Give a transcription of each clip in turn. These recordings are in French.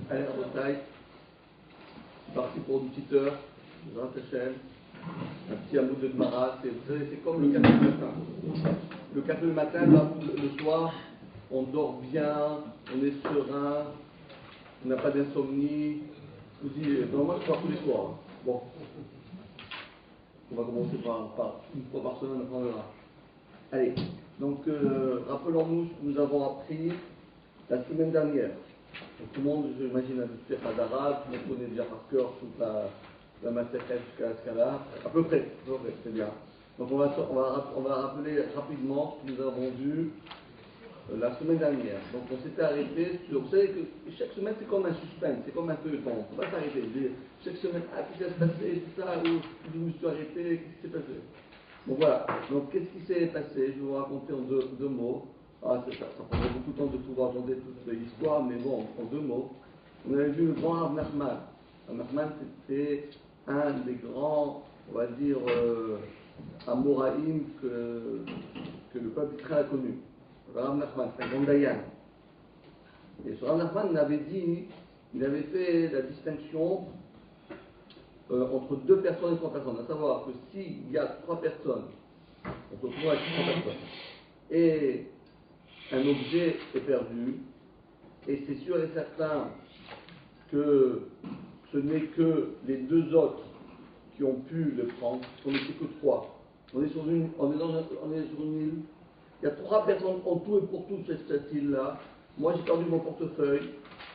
Allez, Rabotai, c'est parti pour une petite heure, Zrat Hashem, un petit hameau de Gemara, c'est comme le café le matin. Le café le matin, le soir, on dort bien, on est serein, on n'a pas d'insomnie. Je vous dis, normalement, je dors tous les soirs. Bon, on va commencer par une fois par semaine, après on verra. Allez, donc rappelons-nous ce que nous avons appris la semaine dernière. Donc, tout le monde, j'imagine, a vu le Sefer d'Arabe, tout le monde connaît déjà par cœur toute la Masechet jusqu'à ce cas-là. À peu près, c'est bien. Donc on va rappeler rapidement ce que nous avons vu la semaine dernière. Donc on s'était arrêté sur. Vous savez que chaque semaine c'est comme un suspense, c'est comme un feuilleton. On ne peut pas s'arrêter. Chaque semaine, qu'est-ce qui s'est passé, c'est ça, ou je me suis arrêté, qu'est-ce qui s'est passé. Donc voilà. Donc qu'est-ce qui s'est passé? Je vais vous raconter en deux mots. Ah, c'est ça prendrait beaucoup de temps de pouvoir raconter toute l'histoire, mais bon, en deux mots. On avait vu le grand Rav Nachman. Rav Nachman, c'était un des grands, on va dire, Amoraïm que le peuple d'Israël a connu. Rav Nachman, c'est un grand Dayan. Et ce Rav Nachman il avait fait la distinction entre deux personnes et trois personnes. À savoir que s'il y a trois personnes, on se retrouve avec trois personnes, et un objet est perdu, et c'est sûr et certain que ce n'est que les deux autres qui ont pu le prendre, on n'était que trois. On est sur une île, il y a trois personnes en tout et pour tout sur cette île-là. Moi j'ai perdu mon portefeuille,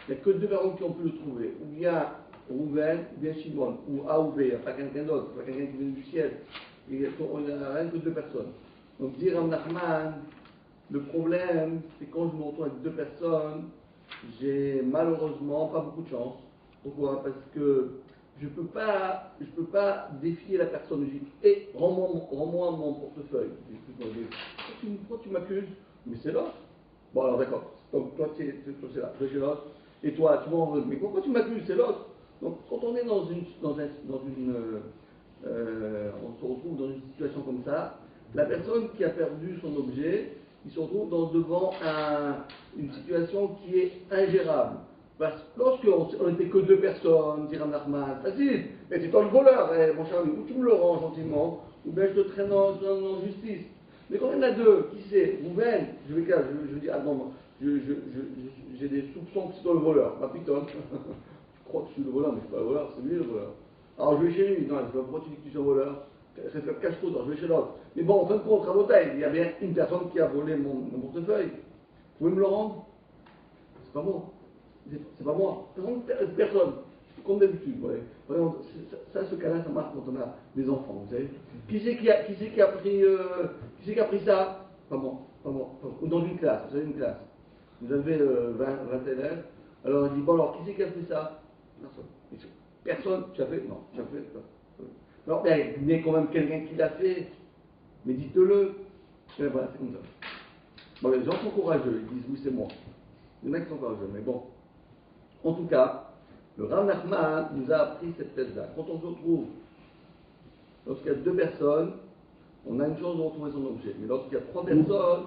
il n'y a que deux personnes qui ont pu le trouver. Ou bien Rouven, ou bien Shimon, ou A ou B, il n'y a pas quelqu'un d'autre, pas quelqu'un qui vient du ciel. Il n'y a rien que deux personnes. Donc dire à Nachman, le problème, c'est quand je me retrouve avec deux personnes, j'ai malheureusement pas beaucoup de chance. Pourquoi? Parce que je peux pas défier la personne. Je dis, hé, rends-moi mon portefeuille. Pourquoi tu m'accuses? Mais c'est l'autre. Bon alors d'accord. Donc toi c'est là, toi c'est l'autre. Et toi tu m'en veux. Mais pourquoi tu m'accuses? C'est l'autre. Donc quand on est on se retrouve dans une situation comme ça, la personne qui a perdu son objet, il se retrouve devant une situation qui est ingérable. Parce que lorsqu'on n'était que deux personnes, dit Rav Nachman, facile, mais c'est toi le voleur, mon cher ami, ou tu me le rends gentiment, ou bien je te traîne en justice. Mais quand il y en a deux, qui sait, Rouven, je dis, ah non, j'ai des soupçons que c'est toi le voleur, ma pitonne, je crois que je suis le voleur, mais je ne suis pas le voleur, c'est lui le voleur. Alors je vais chez lui, non, pourquoi tu dis que tu es un voleur? Cache-toi, je vais chez l'autre. Mais bon, en fin de compte, il y a bien une personne qui a volé mon portefeuille. Vous pouvez me le rendre? C'est pas moi. C'est pas moi. Personne. Comme d'habitude. Vous voyez. Ce cas-là, ça marche quand on a des enfants. Vous savez. Qui c'est qui a pris ça? Pas moi. Ou dans une classe. Vous avez une classe. Vous avez 20 élèves. Alors il dit, bon alors, qui c'est qui a pris ça? Personne. Personne. Tu as fait? Non. Tu as fait? Alors, il y a quand même quelqu'un qui l'a fait, mais dites-le. Et voilà, c'est comme ça. Bon, les gens sont courageux, ils disent oui, c'est moi. Les mecs sont courageux, mais bon. En tout cas, le Rav Nachman nous a appris cette thèse-là. Quand on se retrouve, lorsqu'il y a deux personnes, on a une chance de retrouver son objet. Mais lorsqu'il y a trois personnes,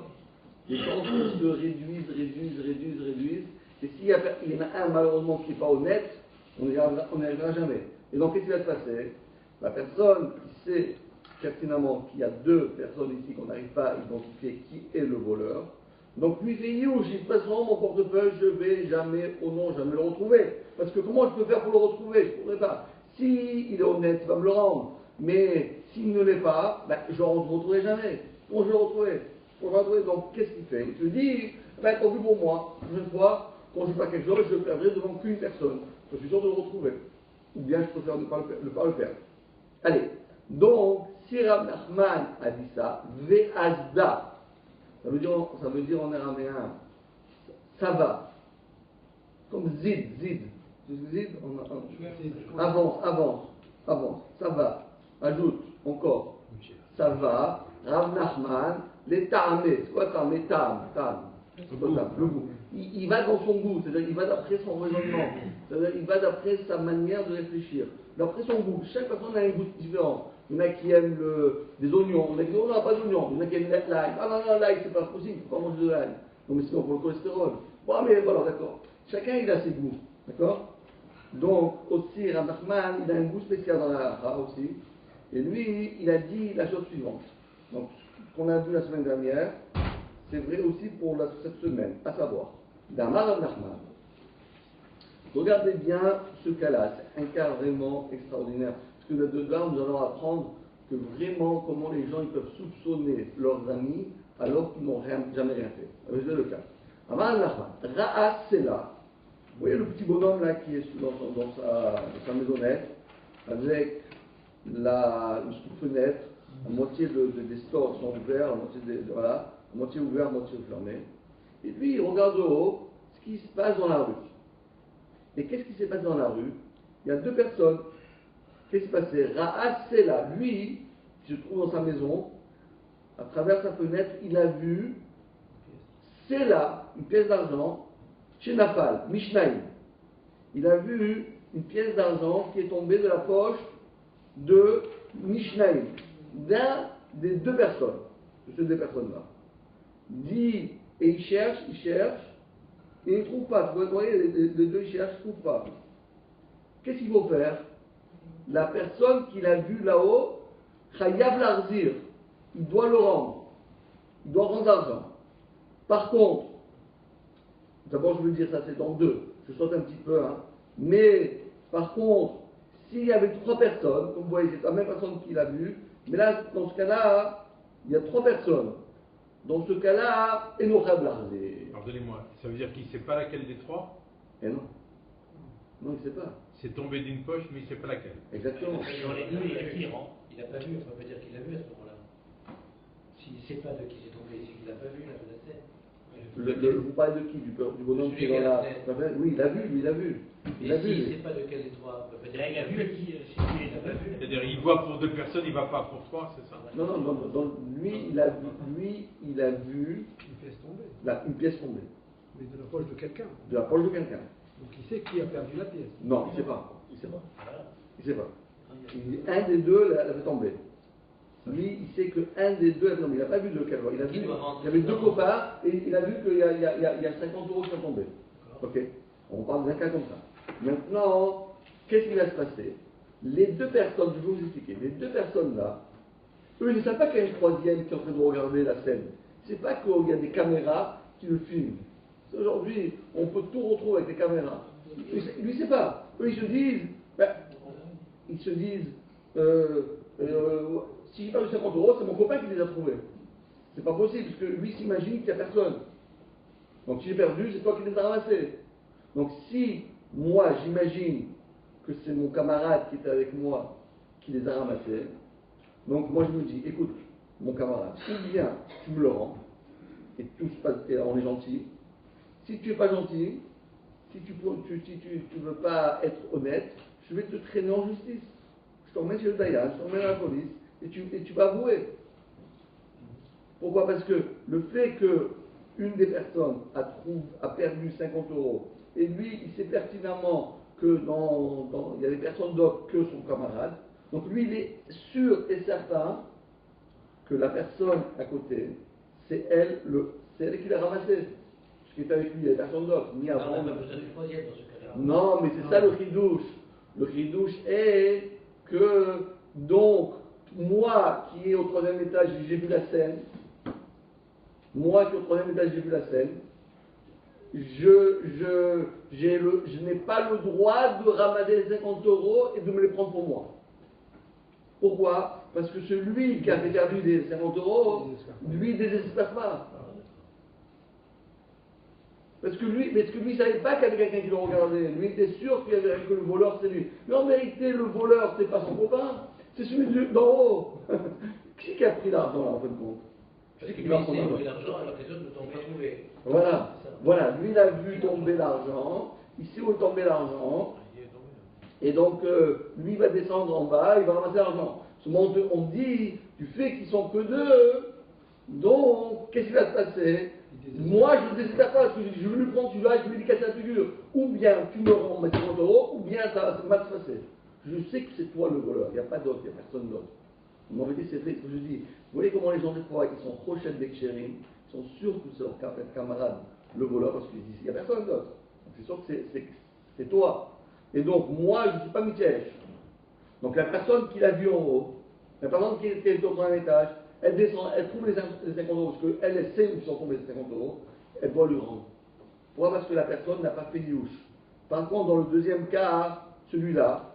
les chances se réduisent. Et s'il y en a un, malheureusement, qui n'est pas honnête, on n'y arrivera jamais. Et donc, qu'est-ce qui va se passer? La personne qui sait pertinemment qu'il y a deux personnes ici qu'on n'arrive pas à identifier qui est le voleur, donc lui dit, j'y présente mon portefeuille, je vais jamais le retrouver. Parce que comment je peux faire pour le retrouver? Je ne pourrais pas. Si il est honnête, il va me le rendre. Mais s'il ne l'est pas, ben, je ne le retrouverai jamais. Comment je vais le retrouver? Donc, qu'est-ce qu'il fait? Il se dit, ben, tant pis pour moi. Une fois, quand je fais quelque chose, je le perdrai devant qu'une personne. Je suis sûr de le retrouver. Ou bien je préfère ne pas le perdre. Allez. Donc, si Rav Nachman a dit ça, Ve'azda, ça veut dire en araméen, ça va. Comme zid. Zid, avance, ça va. Ajoute, encore. Ça va, Rav Nachman, les ta'amé. C'est quoi ta'amé? Ta'am. Le goût. Il va dans son goût, c'est-à-dire il va d'après son raisonnement, c'est-à-dire il va d'après sa manière de réfléchir, d'après son goût. Chaque personne a un goût différent. Il y en a qui aiment des oignons, il y en a qui disent on n'a pas d'oignons, il y en a qui aiment l'ail. Ah non, l'ail c'est pas possible, il ne faut pas manger de l'ail. Non mais sinon pour le cholestérol. Bon mais voilà, d'accord. Chacun il a ses goûts, d'accord? Donc aussi Rav Nachman, il a un goût spécial dans la halakha aussi. Et lui, il a dit la chose suivante. Donc ce qu'on a vu la semaine dernière, c'est vrai aussi pour cette semaine, à savoir, d'Amar Rav Nachman. Regardez bien ce cas-là, c'est un cas vraiment extraordinaire. Parce que là-dedans, nous allons apprendre que vraiment comment les gens ils peuvent soupçonner leurs amis alors qu'ils n'ont jamais rien fait. C'est le cas. Amar Rav Nachman, Ra'as Sela. Vous voyez le petit bonhomme là qui est dans sa maisonnette, avec une fenêtre, à moitié des stores sont ouverts, à moitié ouvert, à moitié fermé. Et puis il regarde au haut ce qui se passe dans la rue. Et qu'est-ce qui s'est passé dans la rue? Il y a deux personnes. Qu'est-ce qui s'est passé? Ra'as Sela, lui, qui se trouve dans sa maison, à travers sa fenêtre, il a vu Sela, une pièce d'argent, chez Nafal, Mishnaïm. Il a vu une pièce d'argent qui est tombée de la poche de Mishnaïm, d'un des deux personnes, de ces deux personnes-là. Dit, et il cherche, et il ne trouve pas. Vous voyez, les deux ils cherchent, ils ne trouvent pas. Qu'est-ce qu'il faut faire? La personne qu'il a vue là-haut, Chayav Larzir, il doit le rendre. Il doit rendre l'argent. Par contre, d'abord je veux dire ça, c'est dans deux. Je saute un petit peu, hein. Mais par contre, s'il y avait trois personnes, comme vous voyez, c'est la même personne qui l'a vu, mais là, dans ce cas-là, il y a trois personnes. Dans ce cas-là, Enochab Larzir. Pardonnez-moi, ça veut dire qu'il ne sait pas laquelle des trois? Eh non. Non, il ne sait pas. C'est tombé d'une poche, mais il ne sait pas laquelle. Exactement. Dans les deux, il y a qui rend? Il n'a pas vu, on peut pas dire qu'il l'a vu à ce moment-là. S'il ne sait pas de qui c'est tombé, c'est qu'il n'a pas vu, il a fait la scène. Vous parlez de qui? Du bonhomme qui est dans la... Oui, il a vu, lui, il a vu. Et s'il ne sait pas de quel des trois, on peut pas dire qu'il a vu qui, si lui, il n'a pas vu. C'est-à-dire, il voit pour deux personnes, il ne va pas pour trois, c'est ça? Non, lui, il a vu une pièce tombée. Mais de la poche de quelqu'un. De la poche de quelqu'un. Donc il sait qui a perdu la pièce. Non, il ne sait pas. Il sait pas. Il dit un des deux l'a fait tomber. Lui, il sait qu'un des deux l'a fait tomber. Il n'a pas vu lequel. Il a vu, il y avait deux copains et il a vu qu'il y a 50 € qui sont tombés. Ok. On parle d'un cas comme ça. Maintenant, qu'est-ce qui va se passer? Les deux personnes, je vais vous expliquer, les deux personnes-là, eux, ils ne savent pas qu'il y a une troisième qui est en train de regarder la scène. C'est pas qu'il y a des caméras qui le filment. Aujourd'hui, on peut tout retrouver avec des caméras. Lui, il ne sait pas. Eux, ils se disent, si j'ai perdu 50 €, c'est mon copain qui les a trouvés. C'est pas possible, parce que lui s'imagine qu'il n'y a personne. Donc si j'ai perdu, c'est toi qui les as ramassés. Donc si moi j'imagine que c'est mon camarade qui était avec moi qui les a ramassés, donc moi je me dis, écoute, mon camarade, ou bien tu me le rends, et tout se passe, et on est gentil. Si tu n'es pas gentil, si tu ne veux pas être honnête, je vais te traîner en justice. Je t'emmène chez le Dayan, je t'emmène à la police, et tu vas avouer. Pourquoi? Parce que le fait qu'une des personnes a perdu 50 €, et lui, il sait pertinemment que il y a des personnes d'autres que son camarade, donc lui, il est sûr et certain que la personne à côté, c'est elle qui l'a ramassé. Ce qui est avec lui, il n'y a personne d'autre, ni avant. On n'a pas besoin du troisième dans ce cas-là. Non, mais c'est ça le chidouche. Le chidouche est que, donc, moi qui est au troisième étage, j'ai vu la scène. je n'ai pas le droit de ramasser les 50 euros et de me les prendre pour moi. Pourquoi? Parce que celui qui a perdu les 50 euros, lui, ne désespère pas. Parce que lui ne savait pas qu'il y avait quelqu'un qui le regardait. Lui était sûr que le voleur, c'est lui. Mais en vérité, le voleur, c'est pas son copain, c'est celui d'en haut. Qui a pris l'argent, là, en fin de compte? Parce que lui, il a pris l'argent alors que les autres ne t'ont pas trouvé. Voilà, lui, il a vu tomber l'argent, il sait où est tombé l'argent, et donc, lui, va descendre en bas, il va ramasser l'argent. Seulement, on dit, du fait qu'ils sont que deux, donc, qu'est-ce qui va se passer? Moi, je ne désespère pas, parce que je veux lui prendre celui-là, je vais lui casser la figure. Ou bien tu me rends mes 50 euros, ou bien ça va mal se passer. Je sais que c'est toi le voleur, il n'y a pas d'autre, il n'y a personne d'autre. On m'avait dit, c'est vrai ce que je dis. Vous voyez comment les gens des fois, ils sont trop chefs d'Ekcherim, ils sont sûrs que c'est leur camarade, le voleur, parce qu'ils disent, il n'y a personne d'autre. Donc c'est sûr que c'est toi. Et donc, moi, je ne suis pas Mitiesh. Donc la personne qui l'a vu en haut, la personne qui est au premier étage, elle descend, elle trouve les 50 euros, parce qu'elle sait où sont tombés les 50 euros, elle doit lui rendre. Pourquoi? Parce que la personne n'a pas fait Youch. Par contre, dans le deuxième cas, celui-là,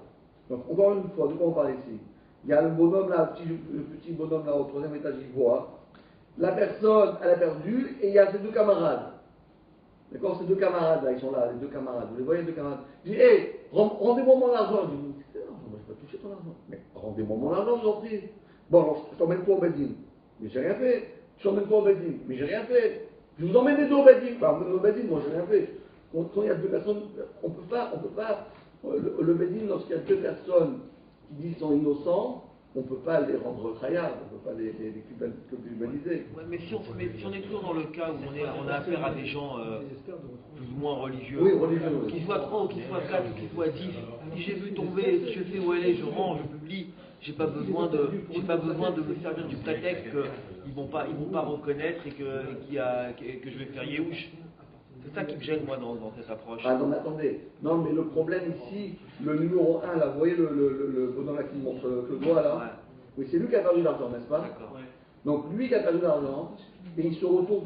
donc encore une fois, de quoi on parle ici? Il y a le bonhomme là, le petit bonhomme là au troisième étage, il voit. La personne, elle a perdu, et il y a ses deux camarades. D'accord? Ces deux camarades là, ils sont là, les deux camarades. Vous les voyez, les deux camarades. Je dis, hé, rendez-moi mon argent. Je dis, c'est l'argent, moi je vais pas toucher ton argent. Mais rendez-moi mon argent, je vous en prie. Bon, alors, je t'emmène toi au Bedin. Mais j'ai rien fait. Je t'emmène toi au Bedin. Mais j'ai rien fait. Je vous emmène les deux au Bedin. Bah, emmène au Bedin, moi j'ai rien fait. Quand il y a deux personnes, on peut pas. Le Bedin, lorsqu'il y a deux personnes qui disent qu'ils sont innocents, on ne peut pas les rendre khayab, on ne peut pas les culpabiliser. Ouais, mais si on est toujours dans le cas où on a affaire à des gens plus ou moins religieux, oui, religieux, qu'ils soient 3 ou qu'ils soient 4 ou qu'ils soient 10, si j'ai vu tomber, si je fais où elle est, je rends, je publie, j'ai pas besoin de me servir du prétexte qu'ils vont pas reconnaître et que je vais faire Yehush. C'est ça qui me gêne moi dans cette approche. Ah non mais attendez, non mais le problème ici, le numéro 1 là, vous voyez le bonhomme là qui montre le doigt là, ouais. Oui c'est lui qui a perdu l'argent, n'est-ce pas? D'accord. Ouais. Donc lui qui a perdu l'argent, et il se retourne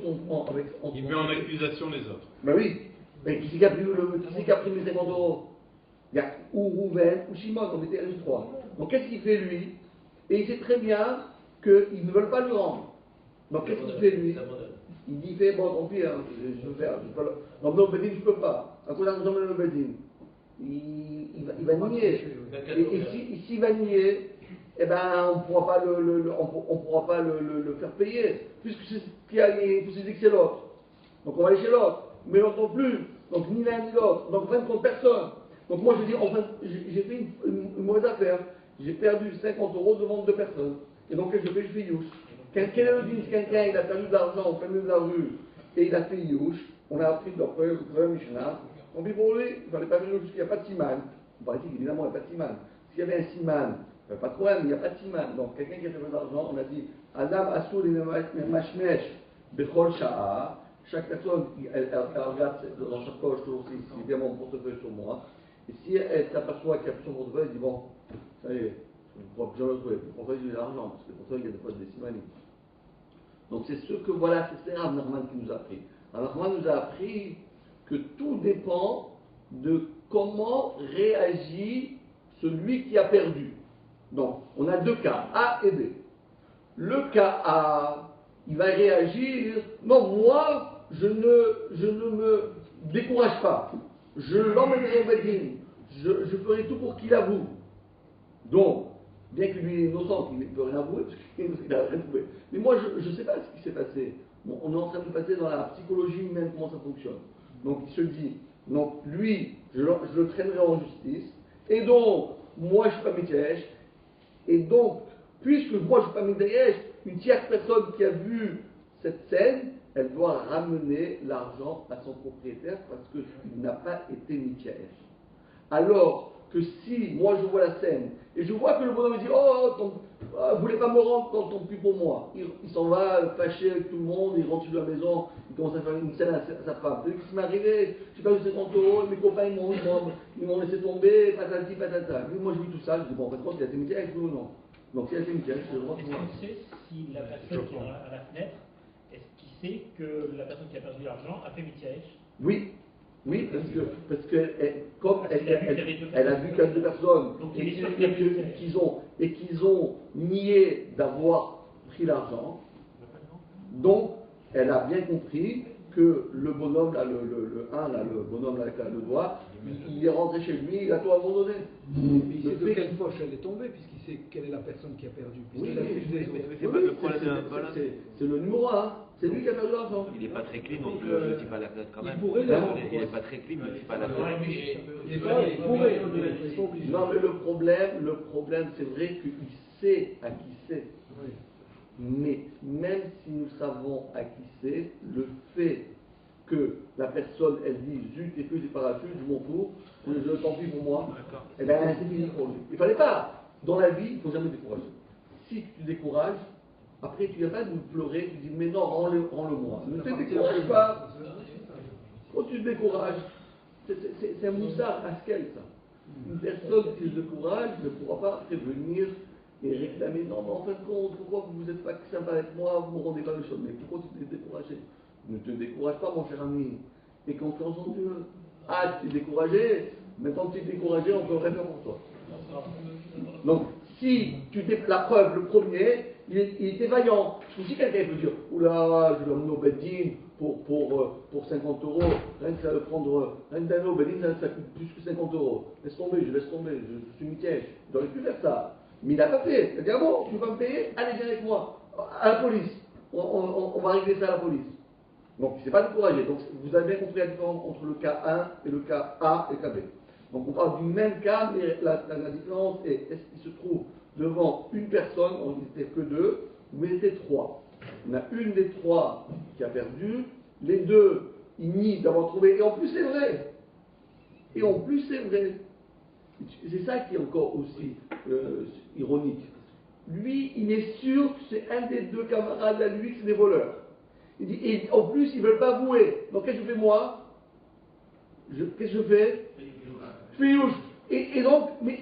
il met en accusation les autres. Ben oui, mais qui c'est qui a pris mes 50 euros? Il y a ou Rouven ou Shimon, on était les trois. Donc qu'est-ce qu'il fait lui? Et il sait très bien qu'ils ne veulent pas lui rendre. Donc qu'est-ce qu'il fait lui? Il dit, bon, tant pis, hein, je veux faire. Non, le Bedin, je ne peux pas. À cause d'un le Bedin. Il va nier. Et s'il va nier, eh ben, on ne pourra pas le faire payer. Puisque c'est ce qui a dit que c'est l'autre. Donc on va aller chez l'autre. Mais l'autre non plus. Donc ni l'un ni l'autre. Donc en fin de compte, personne. Donc moi je dis, enfin, j'ai fait une mauvaise affaire. J'ai perdu 50 euros devant deux personnes. Et donc qu'est-ce que je fais Youch. Quelqu'un le dit, quelqu'un il a perdu de l'argent au plein milieu de la rue et il a fait Youch, on a appris d'après le Mishnah, on dit pour lui, il ne fallait pas faire Youch parce qu'il n'y a pas de siman. On paraît qu'évidemment il n'y a pas de siman. S'il y avait un siman, il n'y a pas de problème, il n'y a pas de siman. Donc quelqu'un qui a perdu de l'argent, on a dit Adam Assour et Mashmesh Bechol Sha'a. Chaque personne, elle regarde dans sa poche, aussi, si bien mon portefeuille sur moi. Et si elle s'aperçoit qu'il y a plus son portefeuille, elle dit bon, ça y est, je vais le trouver. Le portefeuille il y a de l'argent, parce que le portefeuille il y a des fois des simanies. Donc c'est ce que voilà, c'est Rav Nachman qui nous a appris. Rav Nachman nous a appris que tout dépend de comment réagit celui qui a perdu. Donc on a deux cas, A et B. Le cas A, il va réagir, non moi je ne me décourage pas, je l'emmènerai au Bedin, je ferai tout pour qu'il avoue. Donc, bien que lui est innocent, il ne peut rien avouer, parce qu'il n'a rien trouvé. Mais moi, je ne sais pas ce qui s'est passé. Bon, on est en train de passer dans la psychologie humaine, comment ça fonctionne. Donc, il se dit, donc lui, je le traînerai en justice, et donc, moi, je ne suis pas Mitiesh, et donc, puisque moi, je ne suis pas Mitiesh, une tierce personne qui a vu cette scène, elle doit ramener l'argent à son propriétaire parce qu'il n'a pas été Mitiesh. Alors, que si moi je vois la scène et je vois que le bonhomme dit vous voulez pas me rendre quand on pue pour moi, il s'en va fâché avec tout le monde, il rentre sur la maison, il commence à faire une scène à sa femme. Qu'est-ce qui m'est arrivé? J'ai perdu 50 euros, mes copains ils m'ont laissé tomber, patati patata. Puis moi je vis tout ça, je dis bon en fait il a été métier avec nous ou non? Donc si elle a été métier, c'est le droit de voir. Est-ce qu'on sait si la personne qui est à la fenêtre, est-ce qu'il sait que la personne qui a perdu l'argent a fait métier? Oui, oui, parce que comme elle a vu qu'à deux personnes et qu'ils ont nié d'avoir pris l'argent, donc elle a bien compris que le bonhomme, là, le bonhomme là, avec le doigt, il est rentré chez lui, il a tout abandonné. Mais il sait de quelle poche elle est tombée, puisqu'il sait quelle est la personne qui a perdu. Oui, mais c'est le numéro 1, c'est lui qui a perdu l'argent. il n'est pas très clean, donc je ne dis pas la note quand même. Il n'est pas très clean, mais je ne dis pas la note. Il pourrait, il n'est pas obligé. Non, mais le problème, c'est vrai qu'il sait à qui c'est. Oui. Mais même si nous savons à qui c'est, le fait que la personne, elle dit zut et puis c'est parachute, je m'en fous, tant pis pour moi, eh bien c'est fini pour lui. Il fallait pas. Dans la vie, il ne faut jamais décourager. Si tu décourages, après tu ne viens pas nous pleurer, tu dis mais non, rends-le-moi. Ne te décourage pas. Quand tu te décourages, c'est un moussard askel ça. Une personne qui se décourage ne pourra pas prévenir et réclamer non, mais en fin de compte, pourquoi vous n'êtes pas sympa avec moi, vous ne me rendez pas le chose, mais pourquoi tu t'es découragé? Ne te décourage pas, mon cher ami. Et confiance en Dieu. Ah, tu t'es découragé, maintenant que tu es découragé, on peut rien faire pour toi. Donc, si tu t'es la preuve, le premier, il était vaillant. Si quelqu'un peut dire, oula, je vais l'emmener au Beddin pour 50 €, rien que ça va prendre, rien que d'aller au Beddin, ça coûte plus que 50 €. Laisse tomber, je suis mi-tiège. J'aurais pu faire ça. Mais il n'a pas fait. Il a dit, ah bon, tu vas me payer? Allez, viens avec moi. À la police. On va régler ça à la police. Donc, il ne s'est pas découragé. Donc, vous avez bien compris la différence entre le cas 1 et le cas A et le cas B. Donc, on parle du même cas, mais la différence est, est-ce qu'il se trouve devant une personne, on n'était que deux, ou il était trois. On a une des trois qui a perdu, les deux, ils nient d'avoir trouvé, et en plus c'est vrai. Et en plus c'est vrai. C'est ça qui est encore aussi ironique. Lui, il est sûr que c'est un des deux camarades à lui, que c'est des voleurs. Il dit, et en plus, ils ne veulent pas avouer. Donc qu'est-ce que je fais moi? Qu'est-ce que je fais? Je fais youch. Et donc, mais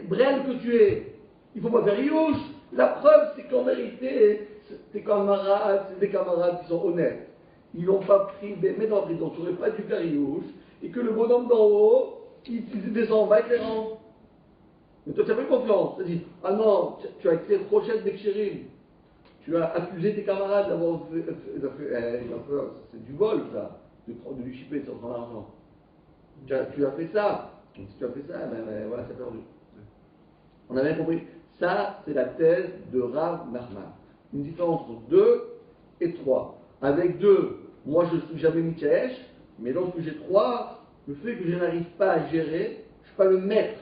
brel que tu es, il ne faut pas faire youch. La preuve, c'est qu'en vérité, tes camarades, c'est des camarades qui sont honnêtes. Ils n'ont pas pris des mains dans la prison, tu n'aurais pas dû faire youch. Et que le bonhomme d'en haut, il descend en bas avec les rangs. Mais toi, tu as fait confiance. Tu as dit, ah non, tu as été prochaine d'Ekchérim. Tu as accusé tes camarades d'avoir fait c'est du vol, ça, de lui chipper sur ton argent. Tu as fait ça. Donc, si tu as fait ça, ben voilà, c'est perdu. On a bien compris. Ça, c'est la thèse de Rav Nachman. Une différence entre 2 et 3. Avec 2, moi je ne suis jamais Michaëch, mais lorsque j'ai 3, le fait que je n'arrive pas à gérer, je ne suis pas le maître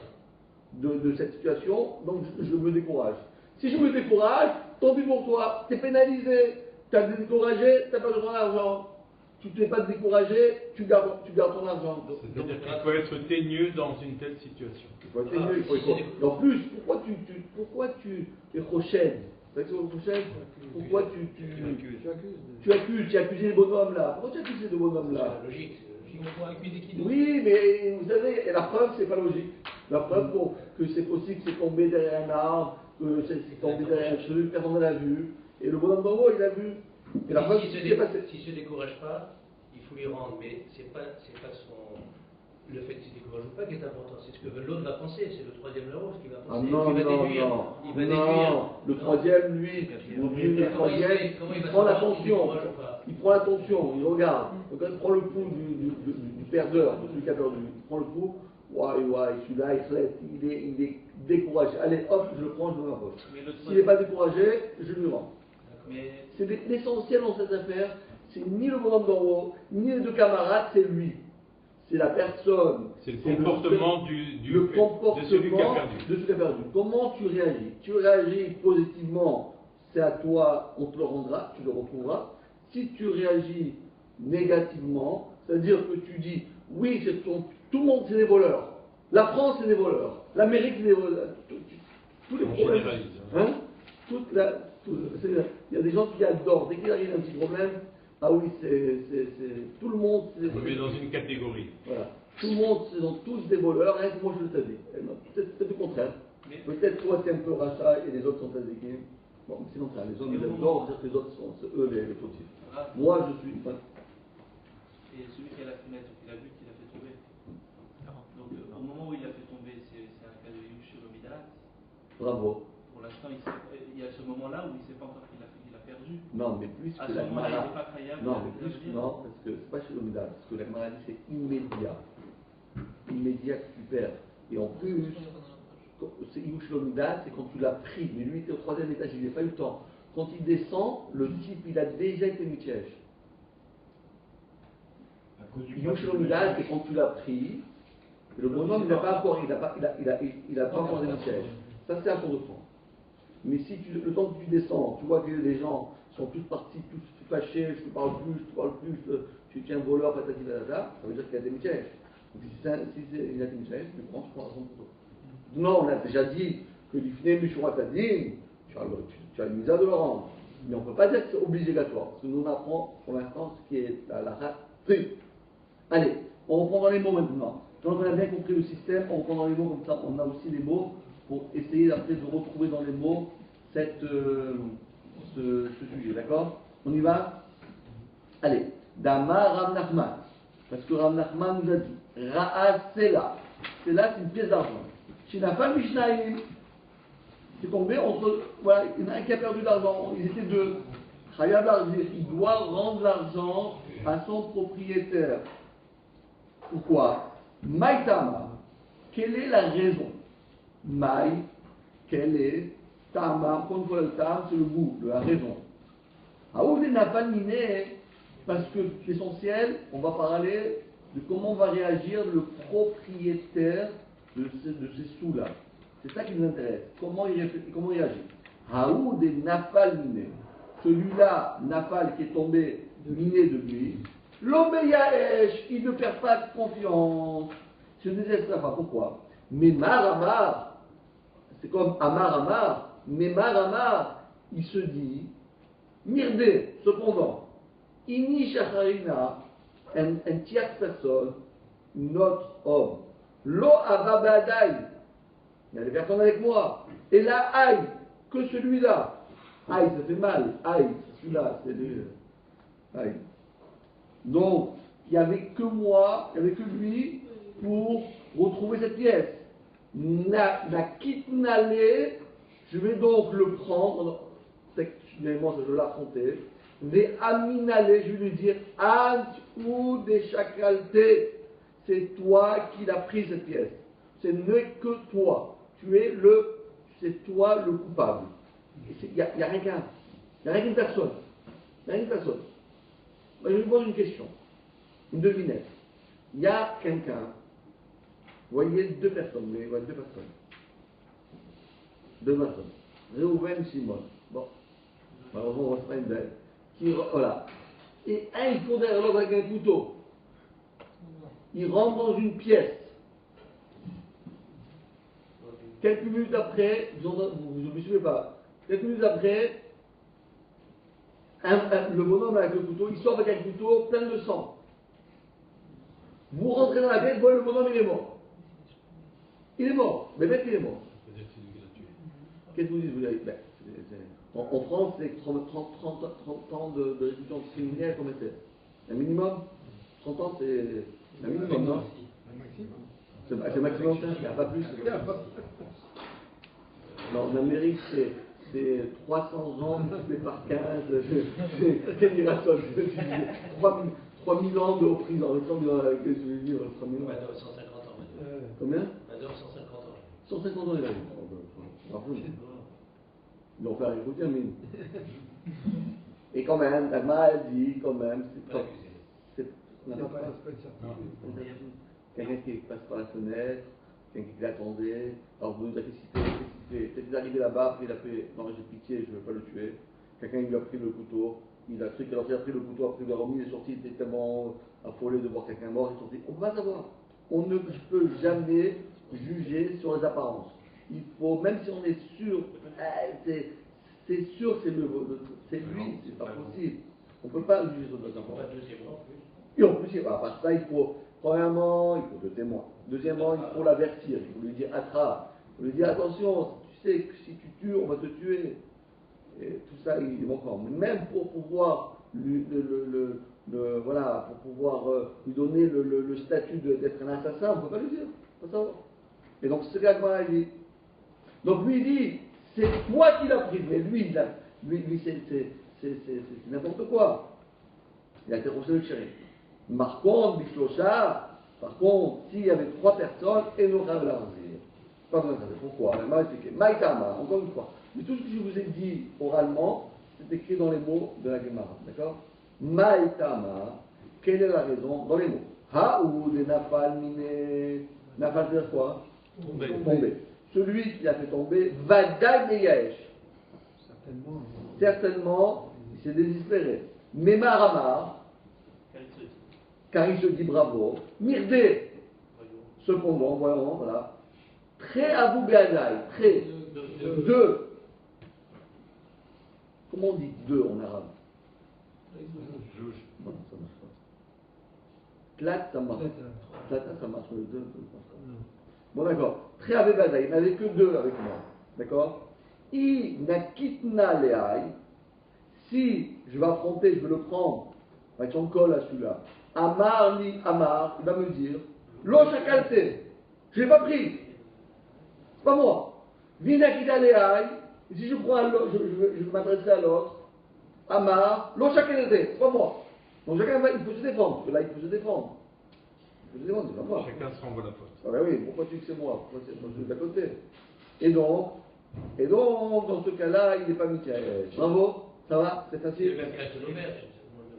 de cette situation, donc je me décourage. Si je me décourage, tant pis pour toi, tu es pénalisé, tu as découragé, tu n'as pas besoin d'argent. Tu ne t'es pas découragé, tu gardes ton argent. C'est-à-dire qu'il faut être teigneux dans une telle situation. Il faut être teigneux, En plus, pourquoi tu es rochène? Pourquoi tu accuses les bonhommes là? Pourquoi tu accuses les bonhommes là? C'est logique. On peut accuser qui nous? Oui, mais vous savez, et la preuve, c'est pas logique. La preuve que c'est possible, c'est tombé derrière un arbre, que c'est tombé derrière un truc, personne ne l'a vu. Et le bonhomme d'en haut, il l'a vu. Et la preuve, s'il ne se décourage pas, il faut lui rendre, mais c'est pas le fait qu'il se décourage ou pas qui est important, c'est ce que l'autre va penser, c'est le troisième euro, ce qu'il va penser. Il va déduire. Le troisième, lui, il prend l'attention. Il prend l'attention, il regarde. Donc, il prend le pouls du perdeur, de celui qui a perdu. Il prend le pouls, celui-là, il est découragé. Allez, hop, je le prends, je me rapproche. S'il n'est pas découragé, je lui rends. C'est l'essentiel dans cette affaire, c'est ni le bonhomme d'en haut, ni les deux camarades, c'est lui. C'est la personne. C'est le comportement de celui qui a perdu. Comment tu réagis? Tu réagis positivement, c'est à toi, on te le rendra, tu le retrouveras. Si tu réagis négativement, c'est-à-dire que tu dis, oui, tout le monde c'est des voleurs. La France c'est des voleurs. L'Amérique c'est des voleurs. Tous les problèmes. Hein? Il y a des gens qui adorent. Dès qu'il arrive un petit problème, ah oui, tout le monde. On met dans une catégorie. Voilà. Tout le monde, ce sont tous des voleurs, rien que moi je le savais. Peut-être le contraire. Peut-être toi tu es un peu rachat et les autres sont tzadikim. Bon, c'est comme ça, les hommes ils adorent dire que les autres sont eux les fautifs. Moi je suis. Et celui qui a la fenêtre Bravo. Pour l'instant, il y a ce moment-là où il ne sait pas encore qu'il a perdu. Non, mais plus À que ce la moment-là, Gemara. il n'est pas khayab. Non, mais plus, non, parce que c'est pas chez l'Omida, parce que la Gemara dit c'est immédiat. Immédiat que tu perds. Et en plus, c'est Yush l'Omida, c'est quand tu l'as pris. Mais lui, il était au 3e étage, il n'a pas eu le temps. Quand il descend, le type, il a déjà été Michèche. Yush l'Omida, c'est quand tu l'as pris. Et le bonhomme, il n'a pas encore, il a pas encore des Michèche. Ça, c'est un cours de France. Mais si le temps que tu descends, tu vois que les gens sont tous partis, tous fâchés, je te parle plus, tu tiens un voleur, patati patata, ça veut dire qu'il y a des Michèches. Donc si il y a des Michèches, tu prends à son couteau. Non, on a déjà dit que l'ifné Mishura Tadim, tu as une mise à de le rendre. Mais on ne peut pas dire que c'est obligatoire, parce que nous on apprend pour l'instant ce qui est la rate. Allez, on reprend dans les mots maintenant. Donc on a bien compris le système, on reprend dans les mots comme ça, on a aussi les mots pour essayer après de retrouver dans les mots ce sujet, d'accord? On y va? Allez, Dama Rav Nachman, parce que Rav Nachman nous a dit, Ra'ad Sela, Sela c'est une pièce d'argent. Shinafal Mishnaim, c'est tombé entre, voilà, il y en a un qui a perdu de l'argent, ils étaient deux. Chayab Arzir, il doit rendre l'argent à son propriétaire. Pourquoi? Maïtama, quelle est la raison? Maï, quelle est Tama, contre le Tam, c'est le goût, la raison. Aouvre n'a pas miné, parce que l'essentiel, on va parler de comment va réagir le propriétaire de ces sous-là. C'est ça qui nous intéresse. Comment il réagit? Haoud et Nafal miné. Celui-là, Nafal, qui est tombé miné de lui. L'Omeyaesh, il ne perd pas de confiance. Je ne désespère pas. Pourquoi? Mais Amar, c'est comme Amar, mais Amar, il se dit, Mirdé, cependant, Ini Shacharina, un tierce personne, notre homme, Lo Avabadai, il y a des personnes avec moi, et là, aïe, que celui-là, aïe, ça fait mal, aïe, celui-là, c'est lui, aïe. Donc, il n'y avait que moi, il n'y avait que lui pour retrouver cette pièce. Nakitnale, je vais donc le prendre, textuellement je vais l'affronter. Des aminale, je vais lui dire, Ant ou des chacraltés, c'est toi qui l'as pris cette pièce. Ce n'est que toi. C'est toi le coupable. Il n'y a rien qu'un. Il n'y a rien qu'une personne. Il n'y a rien qu'une personne. Moi, je vous pose une question. Une devinette. Il y a quelqu'un. Vous voyez deux personnes. Deux personnes. Réhouven, Simon. Bon. Malheureusement, on va se faire une belle. Voilà. Et un, il court derrière l'autre avec un couteau. Il rentre dans une pièce. Quelques minutes après, vous ne me suivez pas. Quelques minutes après, le bonhomme avec le couteau, il sort avec un couteau plein de sang. Vous rentrez dans la pièce, vous voyez le bonhomme, il est mort. Il est mort. Mais bête, il est mort. Qu'est-ce que vous dites? Vous avez, en France, c'est 30 ans de résidence criminelle, combien c'est? Un minimum? 30 ans, c'est un minimum, non? C'est le maximum, il n'y a pas plus. Non, en Amérique, c'est 300 ans multiplié par 15. Quelle iration? 3000 ans de prison. Le temps que je vais dire, 3000 ans. 150 ans. Combien? 150 ans. 150 ans, il a dit. Ils l'ont fait écouter, mais. Et quand même, la maladie, quand même, c'est quelqu'un qui passe par la fenêtre, quelqu'un qui l'attendait. Alors vous nous avez cité, peut-être arrivé là-bas, après il a fait, non j'ai pitié, je ne veux pas le tuer. Quelqu'un lui a pris le couteau, il a pris le couteau, après il l'a remis, il est sorti, il était tellement affolé de voir quelqu'un mort, il est sorti. On va savoir. On ne peut jamais juger sur les apparences. Il faut, même si on est sûr, c'est sûr que c'est lui, c'est pas possible. On ne peut pas juger sur les apparences. Et en plus, à part ça, il faut, premièrement, il faut deux témoins. Deuxièmement, il faut l'avertir, il faut lui dire attrape, il faut lui dire attention, tu sais que si tu tues, on va te tuer. Et tout ça, il est manquant. Mais même pour pouvoir voilà, pour pouvoir lui donner le statut d'être un assassin, on ne peut pas lui dire. Pas savoir. Et donc, ce gars-là, il dit Donc lui il dit, c'est moi qui l'ai pris, mais lui, c'est n'importe quoi. Il a été reçu le chéri. Par contre, par contre, s'il y avait 3 personnes, et nous avons la pas besoin de savoir pourquoi. Elle m'a expliqué. Maïtama, encore une fois. Mais tout ce que je vous ai dit oralement, c'est écrit dans les mots de la Gemara. D'accord? Maïtama, quelle est la raison? Dans les mots. Haoud et Nafal mine. Nafal, c'est quoi? Tomber. Celui qui a fait tomber, Vadai Meyaesh. Certainement, il s'est désespéré. Memaramar, car il se dit bravo. Mirdé, cependant, voyons, voilà. Très Abou Béanaï, très. 2. Comment on dit 2 en arabe? Non, ça marche pas. Tlat, ça marche. Tlat, ça marche, le 2, bon, d'accord. Très Abou Béanaï, il n'avait que 2 avec moi. D'accord? I nakitna leaï. Si je vais affronter, je vais le prendre avec son col à celui-là. Amar li Amar, il va me dire Lo shakalté, je ne l'ai pas pris. C'est pas moi. Vinakita leaï, si je prends je m'adresserai à l'autre. Amar, Lo shakalté, c'est pas moi. Donc chacun il peut se défendre. Là, il peut se défendre. Il peut se défendre, c'est pas moi. Chacun se renvoie la faute. Ah ben oui, pourquoi tu dis que c'est moi? Pourquoi c'est moi d'à côté? Et donc, dans ce cas-là, il n'est pas Michael. Bravo, ça va? C'est facile?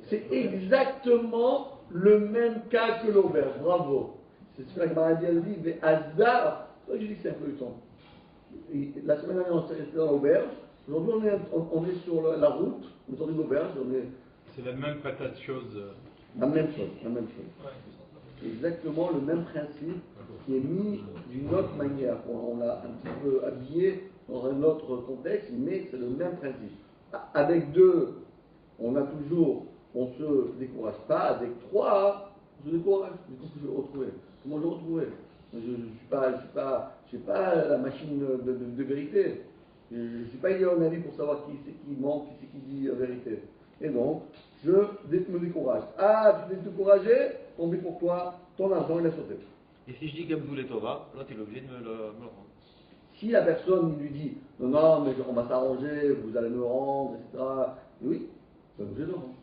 C'est exactement le même cas que l'auberge. Bravo. C'est ce que la Gemara dit, elle dit, mais hasard. C'est vrai que je dis que c'est un peu temps. La semaine dernière, on s'est resté dans l'auberge. Aujourd'hui, on est sur la route. On est sorti de l'auberge. C'est la même patate chose. La même chose. C'est exactement le même principe qui est mis d'une autre manière. On l'a un petit peu habillé dans un autre contexte, mais c'est le même principe. Avec 2, on se décourage pas. Avec 3, on se décourage. Du coup, je vais retrouver. Comment je vais retrouver? Je suis pas la machine de vérité. Je ne suis pas idéal en avis pour savoir qui c'est qui ment, qui c'est qui dit la vérité. Et donc, je me décourage. Ah, tu t'es découragé, tant pis pour toi, ton argent il a sauté. Et si je dis Gabdoul et Tova, là tu es obligé de me le rendre. Si la personne lui dit non, mais on va s'arranger, vous allez me rendre, etc. Et oui, c'est obligé de rendre.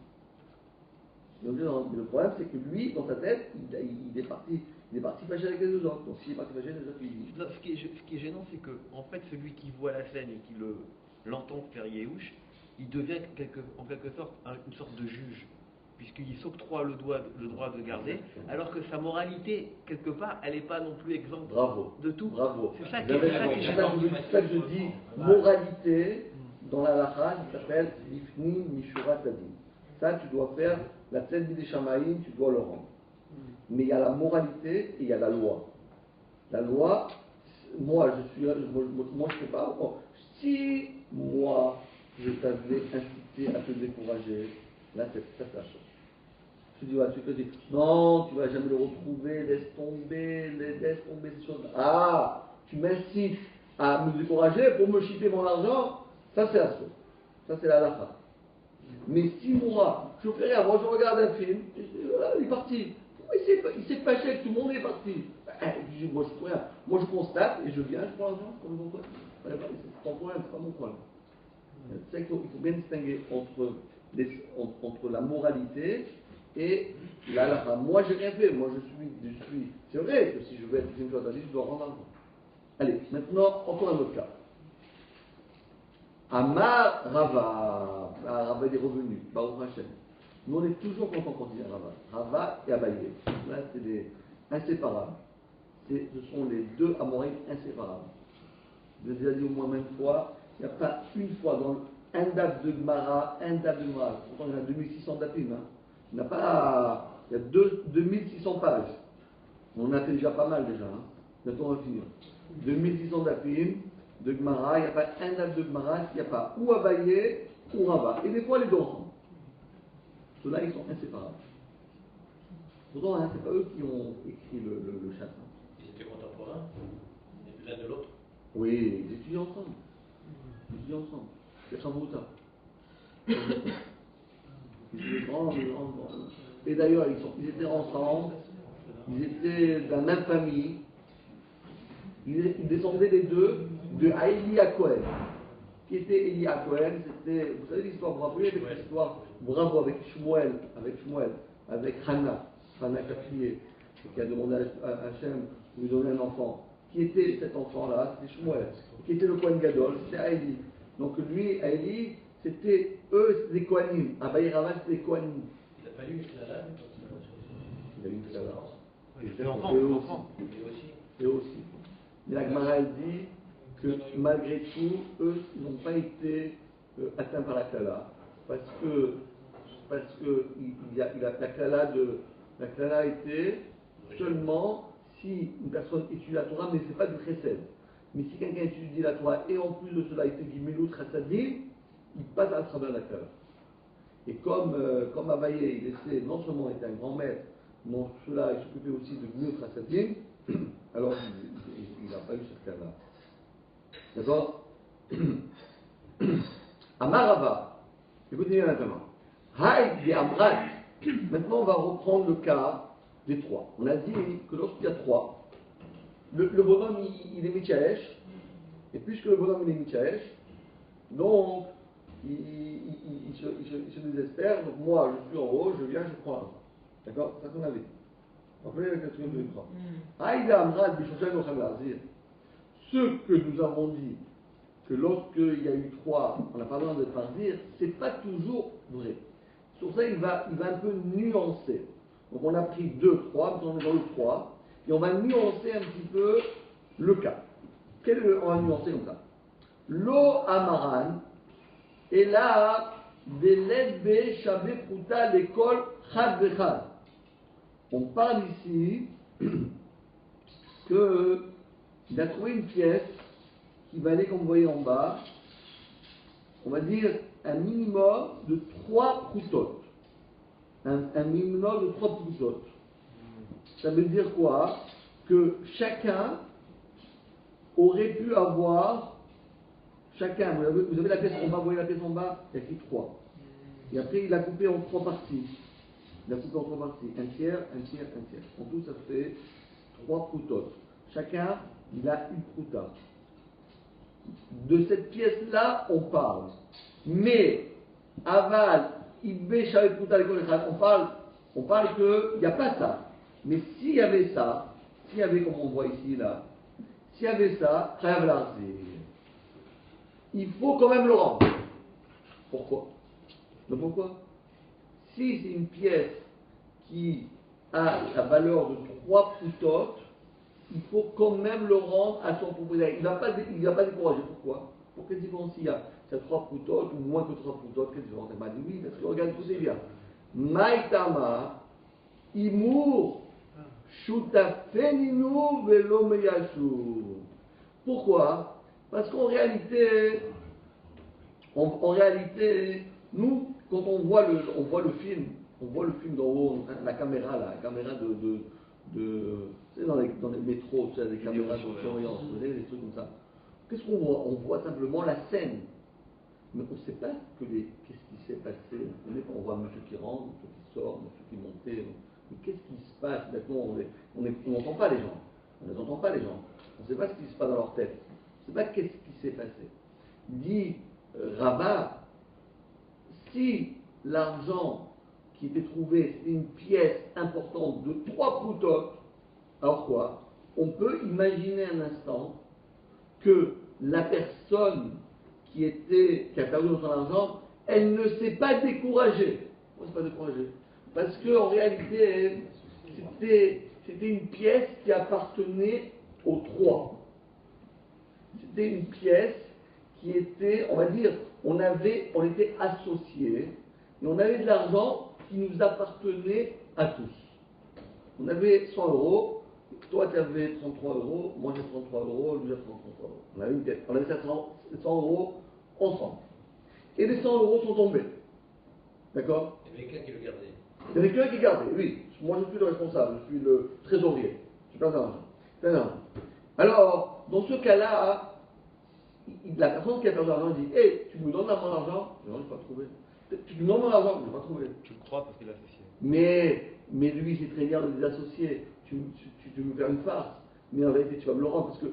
Mais le problème, c'est que lui, dans sa tête, il est parti fâché avec les 2 autres. Donc s'il est parti fâché, les autres, il... Non, ce qui est gênant, c'est que, en fait, celui qui voit la scène et qui l'entend faire Yehush, il devient en quelque sorte une sorte de juge, puisqu'il s'octroie le droit de garder, alors que sa moralité, quelque part, elle n'est pas non plus exempte de tout. Bravo. C'est ça qui est gênant. C'est ça que je dis, moralité, dans la lacha, qui s'appelle Lifni Mishura Tadim. Ça, tu dois faire la tête des Shamaïm, tu dois le rendre. Mais il y a la moralité et il y a la loi. La loi, moi je ne sais pas. Si moi je t'avais incité à te décourager, là ça la chose. Tu dis, tu te dis, non, tu ne vas jamais le retrouver, laisse tomber ces choses. Ah, tu m'incites à me décourager pour me chipper mon argent, ça c'est la chose. Ça c'est la lacha. Mais si moi, je fais rien, moi je regarde un film, il est parti. Il s'est fâché que tout le monde est parti. Moi je fais rien. Moi je constate et je viens, je prends l'argent, comme mon pote. C'est ton problème, c'est pas mon problème. C'est ça qu'il faut bien distinguer entre la moralité et la lacha. Moi j'ai rien fait, moi je suis. C'est vrai que si je veux être une fois dans la vie, je dois rendre l'argent. Allez, maintenant, encore un autre cas. Amar Rava, Rava est revenu, Baruch Hashem. Nous on est toujours contents quand on dit Rava. Rava et Abaye. Là c'est des inséparables. Ce sont les 2 Amorim inséparables. Je vous ai dit au moins même fois, il n'y a pas une fois dans un date de Gemara, pourtant il y en a 2600 dapim. Hein. Il n'y a pas. Il y a 2600 pages. On en a fait déjà pas mal déjà. Hein. Bientôt on va finir. 2600 dapim. De Gemara, il n'y a pas un date de Gemara, il n'y a pas ou Abaye ou Rava. Et des fois les 2 ensemble. Ceux-là, ils sont inséparables. Pourtant, hein, ce n'est pas eux qui ont écrit le chat. Ils étaient contemporains, l'un de l'autre. Oui, ils étudient ensemble. C'est Chamrouta. Ils étaient grands. Et d'ailleurs, ils étaient ensemble. Ils étaient de la même famille. Il descendait les deux de Aïli à Cohen. Qui était Eli à Cohen? C'était, vous savez l'histoire, vous vous rappelez avec l'histoire, bravo, avec Shmuel, avec Hannah qui a prié, qui a demandé à Hachem de lui donner un enfant. Qui était cet enfant-là? C'était Shmuel. Qui était le Kohen Gadol? C'était Aïli. Donc lui, Aïli, c'était eux, c'était des Kohanim. Abaye Rava, c'était des Kohanim. Il n'a pas lu une Klala. Il a eu une Klala. Il était enfant. Et aussi. Mais la Gemara elle dit que malgré tout, eux, ils n'ont pas été atteints par la Klala. Parce que la Klala était seulement si une personne étudie la Torah, mais ce n'est pas du chesed. Mais si quelqu'un étudie la Torah et en plus de cela il fait du milut chassadim, il passe à travers la Klala. Et comme Abaye, non seulement était un grand maître, mais cela il s'occupait aussi de milut chassadim, alors il n'a pas eu cette Klala. D'accord? Amarava, écoutez bien maintenant. Haïd et Amrat. Maintenant, on va reprendre le cas des trois. On a dit que lorsqu'il y a trois, le bonhomme il est Mitchaesh, et puisque le bonhomme il est Mitchaesh, donc il se désespère. Donc moi, je suis en haut, je viens, je prends l'argent. D'accord? C'est ça qu'on avait dit. Vous rappelez la question de l'écran. Haïd et Amrat, Bishoshan Ochamazir. Ce que nous avons dit, que lorsqu'il y a eu trois, on n'a pas besoin de dire, c'est pas toujours vrai. Sur ça, il va un peu nuancer. Donc on a pris 2, 3, maintenant on est dans le 3, et on va nuancer un petit peu le cas. On va nuancer comme ça. Lo amaran, et là, des ledbe shabé pruta l'école chad vechad. On parle ici qu'il a trouvé une pièce qui valait, comme vous voyez en bas, on va dire un minimum de 3 proutotes. Un minimum de 3 proutotes. Ça veut dire quoi? Que chacun aurait pu avoir, vous avez la pièce en bas, vous voyez la pièce en bas, il y a écrit 3. Et après il l'a coupé en 3 parties. Un tiers, un tiers, un tiers. En tout, ça fait 3 proutotes. Chacun, il a une prouta. De cette pièce-là, on parle. Mais, aval, ibé, shavet, prouta, on parle qu'il n'y a pas ça. Mais s'il y avait ça, s'il y avait, comme on voit ici, là, s'il y avait ça, il faut quand même le rendre. Pourquoi? Mais pourquoi? Si c'est une pièce qui a la valeur de 3 proutotes, il faut quand même le rendre à son propriétaire. Il ne va pas décourager. Pourquoi? Pour quelle différence il y a? C'est 3 proutotes ou moins que 3 proutotes, quelle différence? Il m'a dit oui, parce que regarde, écoutez bien. Maïtama, Imour, Shutafeninu, Velo Meyashu. Pourquoi? Parce qu'en réalité, nous, quand on voit le film d'en haut, la caméra là, la caméra tu sais, dans les métros, tu sais, des caméras de surveillance, vous savez, des trucs comme ça. Qu'est-ce qu'on voit? On voit simplement la scène. Mais on ne sait pas qu'est-ce qui s'est passé. On voit monsieur qui rentre, monsieur qui sort, monsieur qui monte. Mais qu'est-ce qui se passe? Maintenant, on n'entend pas les gens. On ne les entend pas les gens. On ne sait pas ce qui se passe dans leur tête. On ne sait pas qu'est-ce qui s'est passé. Dit Rabat, si l'argent qui était trouvé, c'est une pièce importante de 3 proutotes, alors quoi? On peut imaginer un instant que la personne qui a perdu son argent, elle ne s'est pas découragée. Pourquoi elle ne s'est pas découragée? Parce qu'en réalité, c'était une pièce qui appartenait aux 3. C'était une pièce qui était, on va dire, on était associés, et on avait de l'argent qui nous appartenait à tous. On avait 100 euros, toi tu avais 33 euros, moi j'ai 33 euros, lui j'ai 33 euros. On avait 100 euros ensemble. Et les 100 euros sont tombés. D'accord? Il y avait quelqu'un qui le gardait. Il y avait quelqu'un qui gardait, oui. Moi je suis le responsable, je suis le trésorier. Je perds d'argent. Alors, dans ce cas-là, la personne qui a perdu l'argent dit: hey, tu me donnes mon argent? Non, je n'ai pas trouvé. Tu me donnes mon argent? Je n'ai pas trouvé. Tu le crois parce qu'il est associé. Mais lui, c'est très bien de les associer. Tu me fais une farce. Mais en réalité, tu vas me le rendre. Parce que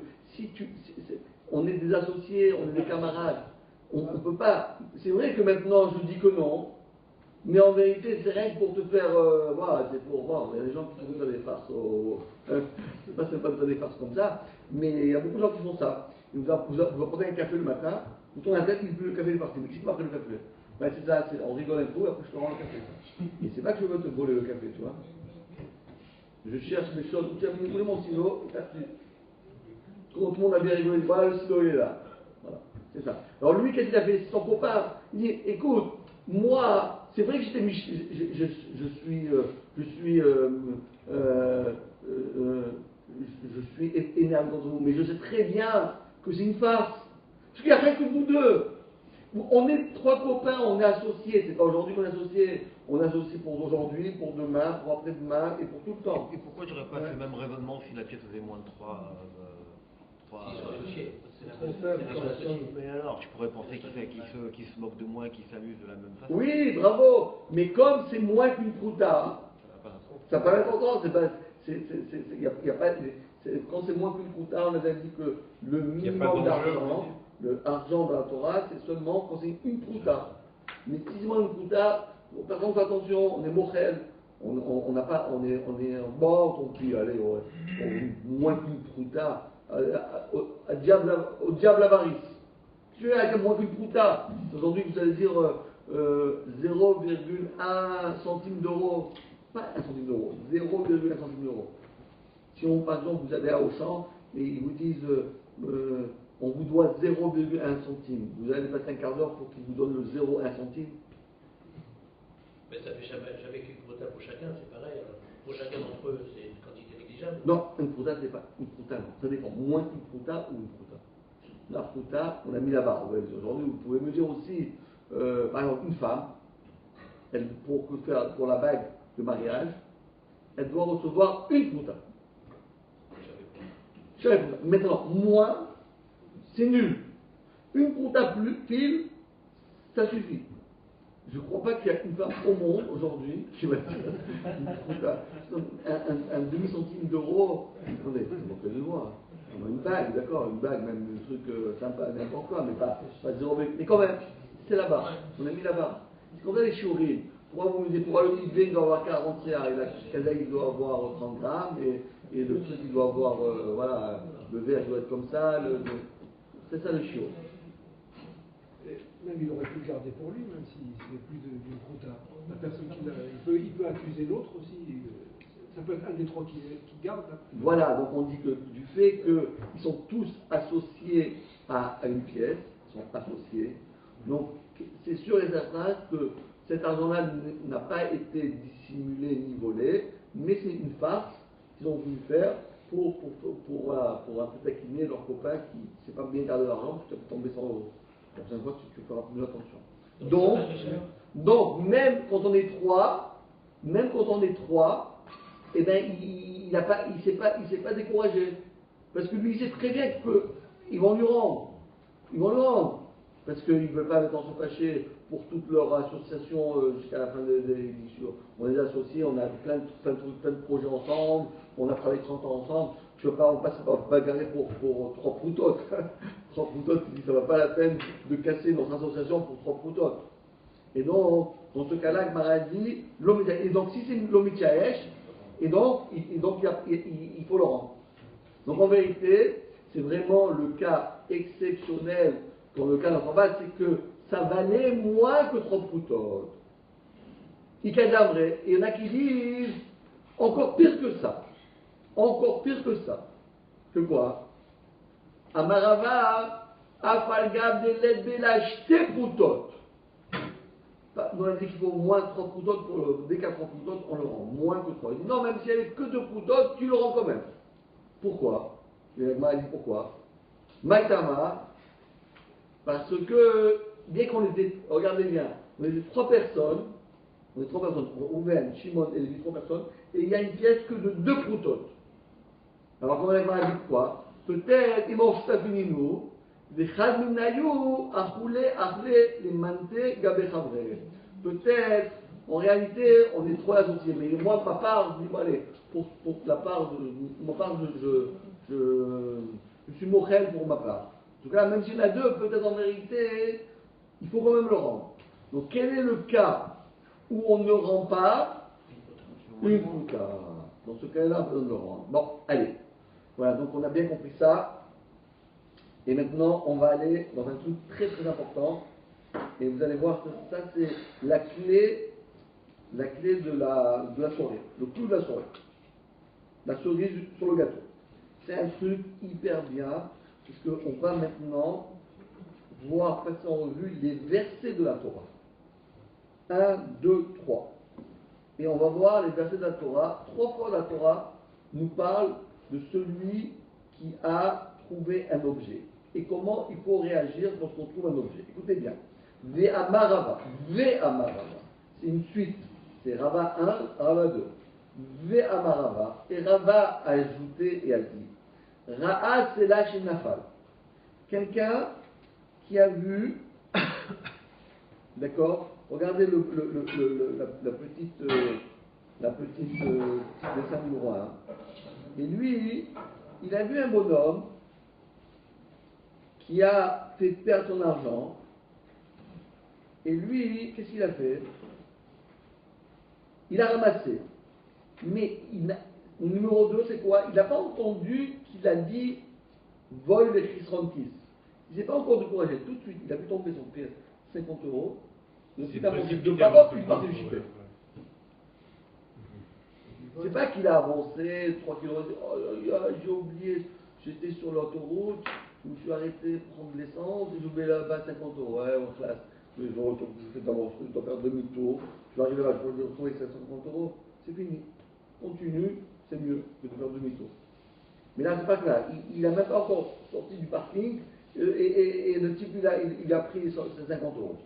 on est des associés, on est des camarades. On ne peut pas. C'est vrai que maintenant je dis que non, mais en vérité c'est rien que pour te faire. Voilà, c'est pour voir. Il y a des gens qui font ça des farces. C'est pas sympa de faire des farces comme ça, mais il y a beaucoup de gens qui font ça. Vous prenez un café le matin, vous tournez la tête, le café est parti. Mais qu'est-ce qui m'a pris le café? Ben c'est ça, on rigole un peu, après je te rends le café. Et c'est pas que je veux te voler le café, tu vois. Je cherche des choses, où tu as mis mon stylo, et t'as quand tout le monde a bien rigolé, voilà, le stylo il est là. Voilà, c'est ça. Alors lui, qu'est-ce qu'il a fait? Son copain, il dit, écoute, moi, c'est vrai que je suis énervé contre vous, mais je sais très bien que c'est une farce. Parce qu'il n'y a rien que vous deux. On est trois copains, on est associés. C'est pas aujourd'hui qu'on est associés. On est associés pour aujourd'hui, pour demain, pour après-demain et pour tout le temps. Et pourquoi tu n'aurais pas fait le même raisonnement si la pièce faisait moins de 3 Ils sont associés. Mais alors, tu pourrais penser qu'il se moque de moi, qu'il s'amuse de la même façon. Oui, bravo. Mais comme c'est moins qu'une prouta, ça n'a pas d'importance. Quand c'est moins qu'une prouta, on avait dit que le minimum d'argent, l'argent de la Torah, c'est seulement quand c'est une prouta. Mais si c'est moins une prouta, par contre, attention, on est mochel, on n'a pas, on est en bord, on dit, allez, moins qu'une prouta, au diable avarice. Tu es avec moins qu'une prouta. Aujourd'hui, vous allez dire 0,1 centime d'euro, pas 1 centime d'euro, 0,1 centime d'euro. Si par exemple, vous allez à Auchan et ils vous disent on vous doit 0,1 centime, vous allez passer un quart d'heure pour qu'ils vous donnent le 0,1 centime. Mais ça fait jamais qu'une quota pour chacun, c'est pareil. Pour chacun d'entre eux, c'est une quantité négligeable. Non, une prouta, c'est pas une prouta, non. Ça dépend. Moins qu'une prouta ou une prouta. La prouta, on a mis la barre. Aujourd'hui, vous pouvez me dire aussi, par exemple, une femme, pour la bague de mariage, elle doit recevoir une prouta. Maintenant, moins, c'est nul. Une prouta plus pile, ça suffit. Je ne crois pas qu'il y a une femme au monde aujourd'hui qui va dire un demi-centime d'euro. Attendez, c'est mon que de moi. On a une bague, d'accord, une bague, même un truc sympa, n'importe quoi, mais pas 0, mais quand même, c'est là-bas. On a mis là-bas. C'est comme ça les shiurim. Pourquoi vous me dites, pourquoi le midvé doit avoir 40 réals et la kazaï il doit avoir 30 grammes et le truc il doit avoir, voilà, le verre doit être comme ça, c'est ça le shiur. Même il aurait pu le garder pour lui, même s'il n'est plus d'une prouta. La personne il peut accuser l'autre aussi. Ça peut être un des trois qui garde. Là. Voilà, donc on dit que du fait qu'ils sont tous associés à une pièce, ils sont associés, donc c'est sûr et certain que cet argent-là n'a pas été dissimulé ni volé, mais c'est une farce qu'ils ont voulu faire pour un peu taquiner leurs copains qui ne savent pas bien garder l'argent, parce que tu peux tomber 100 €. La prochaine fois, tu feras plus attention. Donc, même quand on est trois, eh ben, il s'est pas découragé. Parce que lui, il sait très bien qu'ils vont lui rendre. Ils vont lui rendre. Parce qu'ils ne veulent pas maintenant se fâcher pour toute leur association jusqu'à la fin de l'édition. On est associés, on a plein de projets ensemble, on a travaillé 30 ans ensemble. On ne pas garder pour 3 proutotes. 3 proutotes, ça ne va pas la peine de casser notre association pour 3 proutotes. Et donc, dans ce cas-là, Gmara dit, et donc si c'est l'omitchaesh, et donc il faut le rendre. Donc en vérité, c'est vraiment le cas exceptionnel, dans le cas d'un travail, c'est que ça valait moins que 3 proutotes. Il y en a qui disent encore pire que ça. Encore pire que ça. Que quoi? Amarava, afalgab de l'edbelach te proutot. On a dit qu'il faut moins 3 proutotes, dès qu'à 3 proutotes, on le rend. Moins que 3. Il dit non, même s'il n'y avait que 2 proutotes, tu le rends quand même. Pourquoi? Il m'a dit pourquoi? Maïtama, parce que, bien qu'on était, regardez bien, on était 3 personnes, Ouven, Shimon et les 3 personnes, et il y a une pièce que de 2 proutotes. Alors, on a dit quoi? Peut-être, ils m'ont nous, des chadminayou, achoulé, les manté, gabé chavré. Peut-être, en réalité, on est 3 associés, mais moi, de ma part, je dis, bon, allez, pour la part de, je suis mochel pour ma part. En tout cas, même s'il y en a deux, peut-être en vérité, il faut quand même le rendre. Donc quel est le cas où on ne rend pas une fouka? Dans ce cas-là, on peut le rendre. Bon, allez. Voilà, donc on a bien compris ça. Et maintenant, on va aller dans un truc très très important. Et vous allez voir que ça, c'est la clé de la soirée, le clou de la soirée. La cerise sur le gâteau. C'est un truc hyper bien, puisqu'on va maintenant voir passer en revue les versets de la Torah. 1, 2, 3. Et on va voir les versets de la Torah. 3 fois la Torah nous parle de celui qui a trouvé un objet. Et comment il faut réagir lorsqu'on trouve un objet. Écoutez bien. Ve'amarava. Ve'amarava. C'est une suite. C'est Rava 1, Rava 2. Ve'amarava. Et Rava a ajouté et a dit Ra'a sela shenafal. Quelqu'un qui a vu, d'accord, regardez la petite dessin numéro 1. Et lui, il a vu un bonhomme qui a fait perdre son argent. Et lui, qu'est-ce qu'il a fait? Il a ramassé. Mais numéro 2, c'est quoi? Il n'a pas entendu qu'il a dit vol les Chisronkis. Il s'est pas encore découragé. Tout de suite, il a vu tomber son pièce 50 €. Le petit avancé de parole, il part du chipé. C'est pas qu'il a avancé 3 km, oh, j'ai oublié, j'étais sur l'autoroute, je me suis arrêté pour prendre l'essence, et j'ai oublié là-bas 50 €. Ouais, on classe. Je dois faire demi-tour, je vais arriver là, je vais retrouver 750 €. C'est fini. Continue, c'est mieux que de faire demi-tour. Mais là, c'est pas que là. Il n'a même pas encore sorti du parking et le type, il a pris ses 50 €.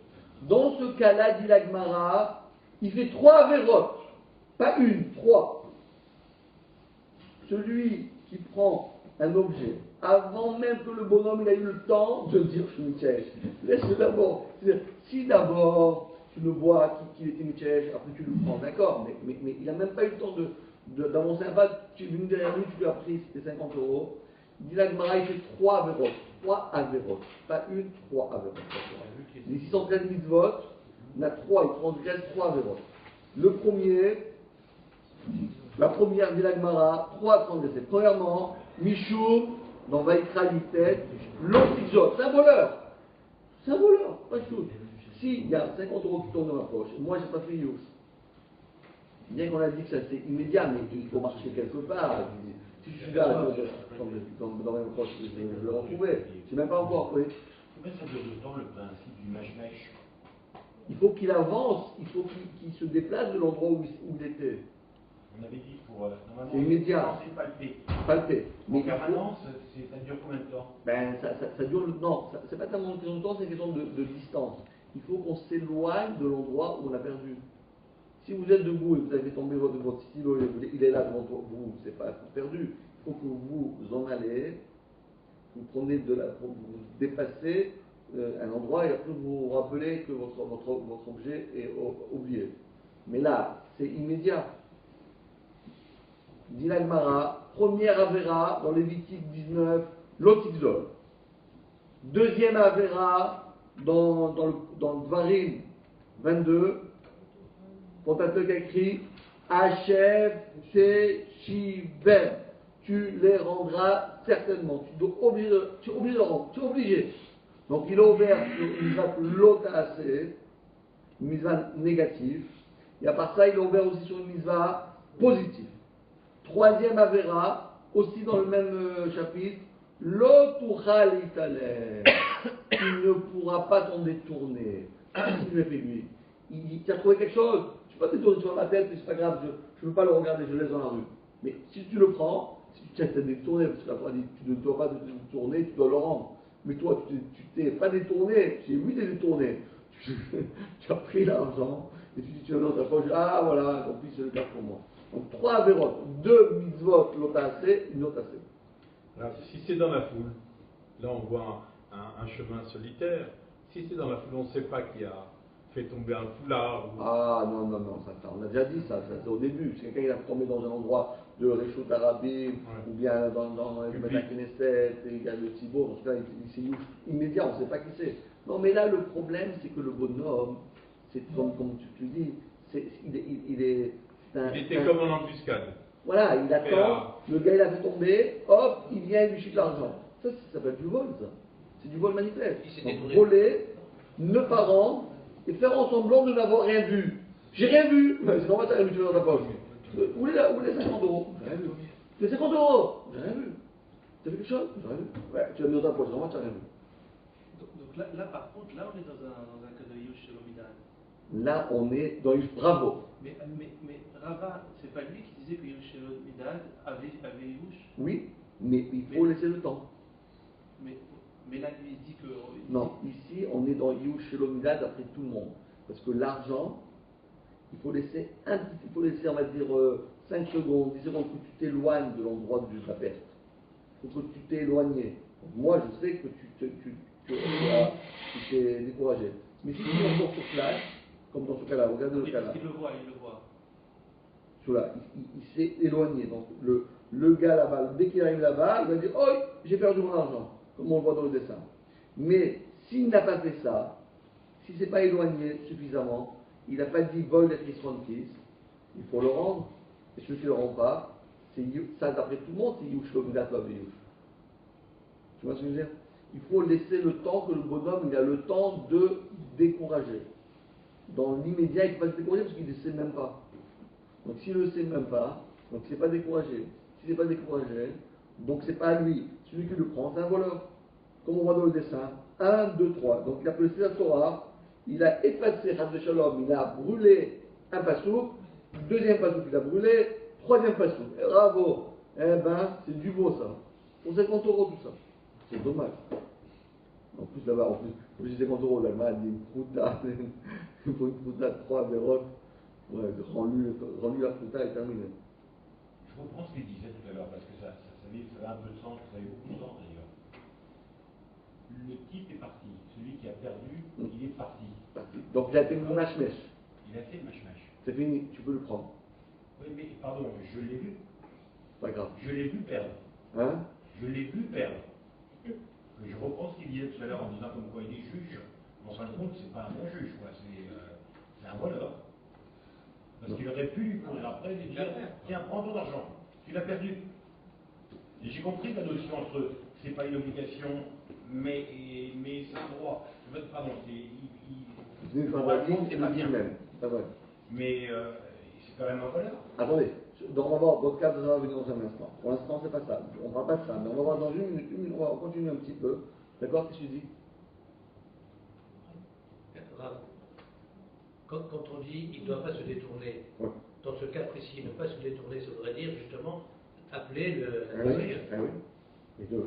Dans ce cas-là, dit la Gemara, il fait 3 avérotes. Pas une, 3. Celui qui prend un objet avant même que le bonhomme il a eu le temps de dire je suis Michel. Laisse-le d'abord. Si d'abord tu le vois qu'il était Michel, après tu le prends, d'accord, mais il n'a même pas eu le temps d'avancer un pas, tu es venu derrière lui, tu lui as pris tes 50 €. Il dit la Gemara, il fait 3 avérotes. 3 avérotes. Pas une, 3 avérotes. Les 613 mitzvot, il y en a 3, il transgresse 3 avérotes. Le premier, la première, dit la Gemara, 3 transgressés. Premièrement, Mishum, dans Vaïkra Yitet, l'oxygène, c'est un voleur. C'est un voleur, pas du tout. S'il y a 50 € qui tombent dans ma poche, moi j'ai pas fait Yous. Bien qu'on a dit que ça c'est immédiat, mais il faut marcher quelque part. Si je suis là, dans ma poche, je vais le retrouver. Je sais même pas encore. Oui. Combien ça dure de temps le principe du mèche-mèche? Il faut qu'il avance, il faut qu'il se déplace de l'endroit où il était. On avait dit pour. Normalement, c'est immédiat. C'est palpé. Palpé. Mais permanence, ça dure combien de temps? Ben, ça dure. Non, c'est pas tellement une question de temps, c'est une question de distance. Il faut qu'on s'éloigne de l'endroit où on a perdu. Si vous êtes debout et vous avez tombé votre stylo, il est là devant vous, c'est pas perdu. Il faut que vous en allez, vous prenez pour vous dépasser un endroit et après vous vous rappelez que votre objet est oublié. Mais là, c'est immédiat. Dit la Gemara, première Avera dans Lévitique 19, l'Otixol. Deuxième Avera dans le Dvarim 22, Pentateuque écrit Hachev Teshiver. Tu les rendras certainement. Tu es obligé de rendre. Tu es obligé. Donc il a ouvert une misva lotassé, une misva négative. Et à part ça, il a ouvert aussi sur une misva positive. Troisième Avera, aussi dans le même chapitre, Lotuchal Italem. Tu ne pourras pas t'en détourner. Qu'est-ce qu'il lui a fait lui? Il dit, tu as trouvé quelque chose? Je ne peux pas te détourner sur ma tête, mais c'est pas grave, je ne veux pas le regarder, je le laisse dans la rue. Mais si tu le prends, si tu t'es détourné, parce que la Torah dit, tu ne dois pas te détourner, tu dois le rendre. Mais toi, tu t'es pas détourné, c'est lui qui t'es détourné. Tu as pris l'argent, et tu dis, tu as dans ta poche, ah voilà, tant pis, c'est le cas pour moi. Donc 3 avérotes, 2 mitzvot, l'otassé, une otassé. Alors, si c'est dans la foule, là on voit un chemin solitaire. Si c'est dans la foule, on ne sait pas qui a fait tomber un foulard. Ah non, ça, on a déjà dit ça, c'est au début. Si quelqu'un est tombé dans un endroit de Réchaud Arabie, ou bien dans le Beth Knesset, et il y a le Thibaut, en tout cas, c'est immédiat, on ne sait pas qui c'est. Non, mais là, le problème, c'est que le bonhomme, c'est comme tu dis, il était comme en embuscade. Voilà, il attend, le gars il a fait tomber, hop, il vient et lui chute l'argent. Ça s'appelle du vol, ça. C'est du vol manifeste. Donc, voler, ne pas rendre, et faire en semblant de n'avoir rien vu. J'ai rien vu. C'est normal, t'as rien vu, tu l'as dans ta poche. Où les 50 euros? J'ai rien vu. Les 50 euros? J'ai rien vu. T'as vu quelque chose? J'ai rien vu. Ouais, tu l'as mis dans ta poche, normal, t'as rien vu. Donc là, par contre, là, on est dans un cas de Yush Shelomidad. Là, on est dans une bravo. Mais Rava, c'est pas lui qui disait que Yush Shelomidad avait Yush? Oui, mais il faut laisser le temps. Mais là, lui, il dit que. Non, ici, on est dans Yush Shelomidad après tout le monde. Parce que l'argent, il faut laisser, on va dire, 5 secondes, 10 secondes que tu t'éloignes de l'endroit de la perte. Il faut que tu t'es éloigné. Donc, moi, je sais que tu t'es découragé. Mais si tu es encore sur place, comme dans ce cas-là, regardez le cas-là. Il le voit. Celui-là, il s'est éloigné. Donc, le gars là-bas, dès qu'il arrive là-bas, il va dire: oh, j'ai perdu mon argent, comme on le voit dans le dessin. Mais s'il n'a pas fait ça, si ce n'est pas éloigné suffisamment, il n'a pas dit vol des tranquilles, il faut le rendre. Et celui qui ne le rend pas, ça d'après tout le monde, c'est Yush Lomidat Vaveyush. Tu vois ce que je veux dire? Il faut laisser le temps que le bonhomme il a le temps de décourager. Dans l'immédiat, il ne faut pas se décourager parce qu'il ne sait même pas. Donc s'il ne le sait même pas, donc il n'est pas découragé. S'il n'est pas découragé, donc c'est pas lui. Celui qui le prend, c'est un voleur. Comme on voit dans le dessin, 1, 2, 3. Donc il a placé la Torah, il a effacé Chas Shalom, il a brûlé un passouk, deuxième passouk il a brûlé, troisième passouk. Bravo. Eh ben, c'est du beau ça. Pour 50 € tout ça. C'est dommage. En plus là-bas, pour 50 € l'Allemagne, il y a une prouta, pour une prouta de 3 vérotes. Ouais, rends-lui la prouta et terminé. Je reprends ce qu'il disait tout à l'heure, parce que ça avait un peu de sens, ça avait beaucoup de sens d'ailleurs. Le type est parti, celui qui a perdu, il est parti. Donc il a fait une mashmesh. Il a fait le mashmash. C'est fini, tu peux le prendre. Oui, mais pardon, je l'ai vu. Pas grave. Je l'ai vu perdre. Hein? Je l'ai vu perdre. Je reprends ce qu'il disait tout à l'heure en disant comme quoi il est juge. Mais en fin de compte, c'est pas un bon juge, quoi. C'est un voleur. Parce qu'il aurait pu lui courir après et lui dire: tiens, prends ton argent, tu l'as perdu. Et j'ai compris la notion entre c'est pas une obligation, mais c'est un droit. Pardon, C'est une fantasie, c'est pas bien même. Pas vrai. Mais c'est quand même un voleur. Attendez, donc on va voir, votre cas, ça va venir dans un instant. Pour l'instant, c'est pas ça. On ne parle pas de ça, mais on va voir dans une minute, on va continuer un petit peu. D'accord? Qu'est-ce que tu dis? Quand on dit il ne doit pas se détourner, ouais. Dans ce cas précis, ne pas se détourner, ça voudrait dire justement appeler le juge. Oui.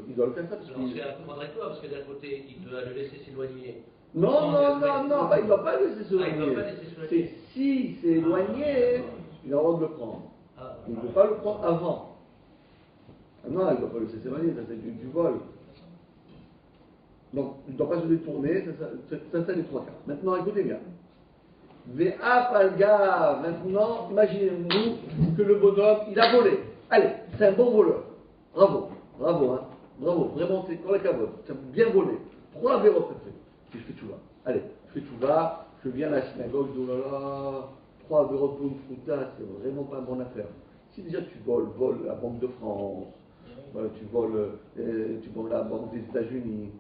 Il doit le faire ça. Alors c'est un contradictoire, parce que d'un côté, il doit le laisser s'éloigner. Non, il ne doit pas le laisser s'éloigner. Il ne doit pas laisser s'éloigner. Si c'est éloigné, il a le droit de le prendre. Il ne peut pas le prendre avant. Non, il ne doit pas le laisser s'éloigner, ça c'est du vol. Donc, il ne doit pas se détourner, c'est les trois cas. Maintenant, écoutez bien. Ve'apalga, maintenant, imaginez-vous que le bonhomme, il a volé. Allez, c'est un bon voleur. Bravo, hein. Bravo, vraiment, c'est pour la cavote. Tu as bien volé. 3 véros, fait. Puis je fais tout va. Allez, je fais tout va, je viens à la synagogue, je dis: oh là là, 3 véros pour une frouta, c'est vraiment pas une bonne affaire. Si déjà tu voles la Banque de France, tu voles la Banque des États-Unis,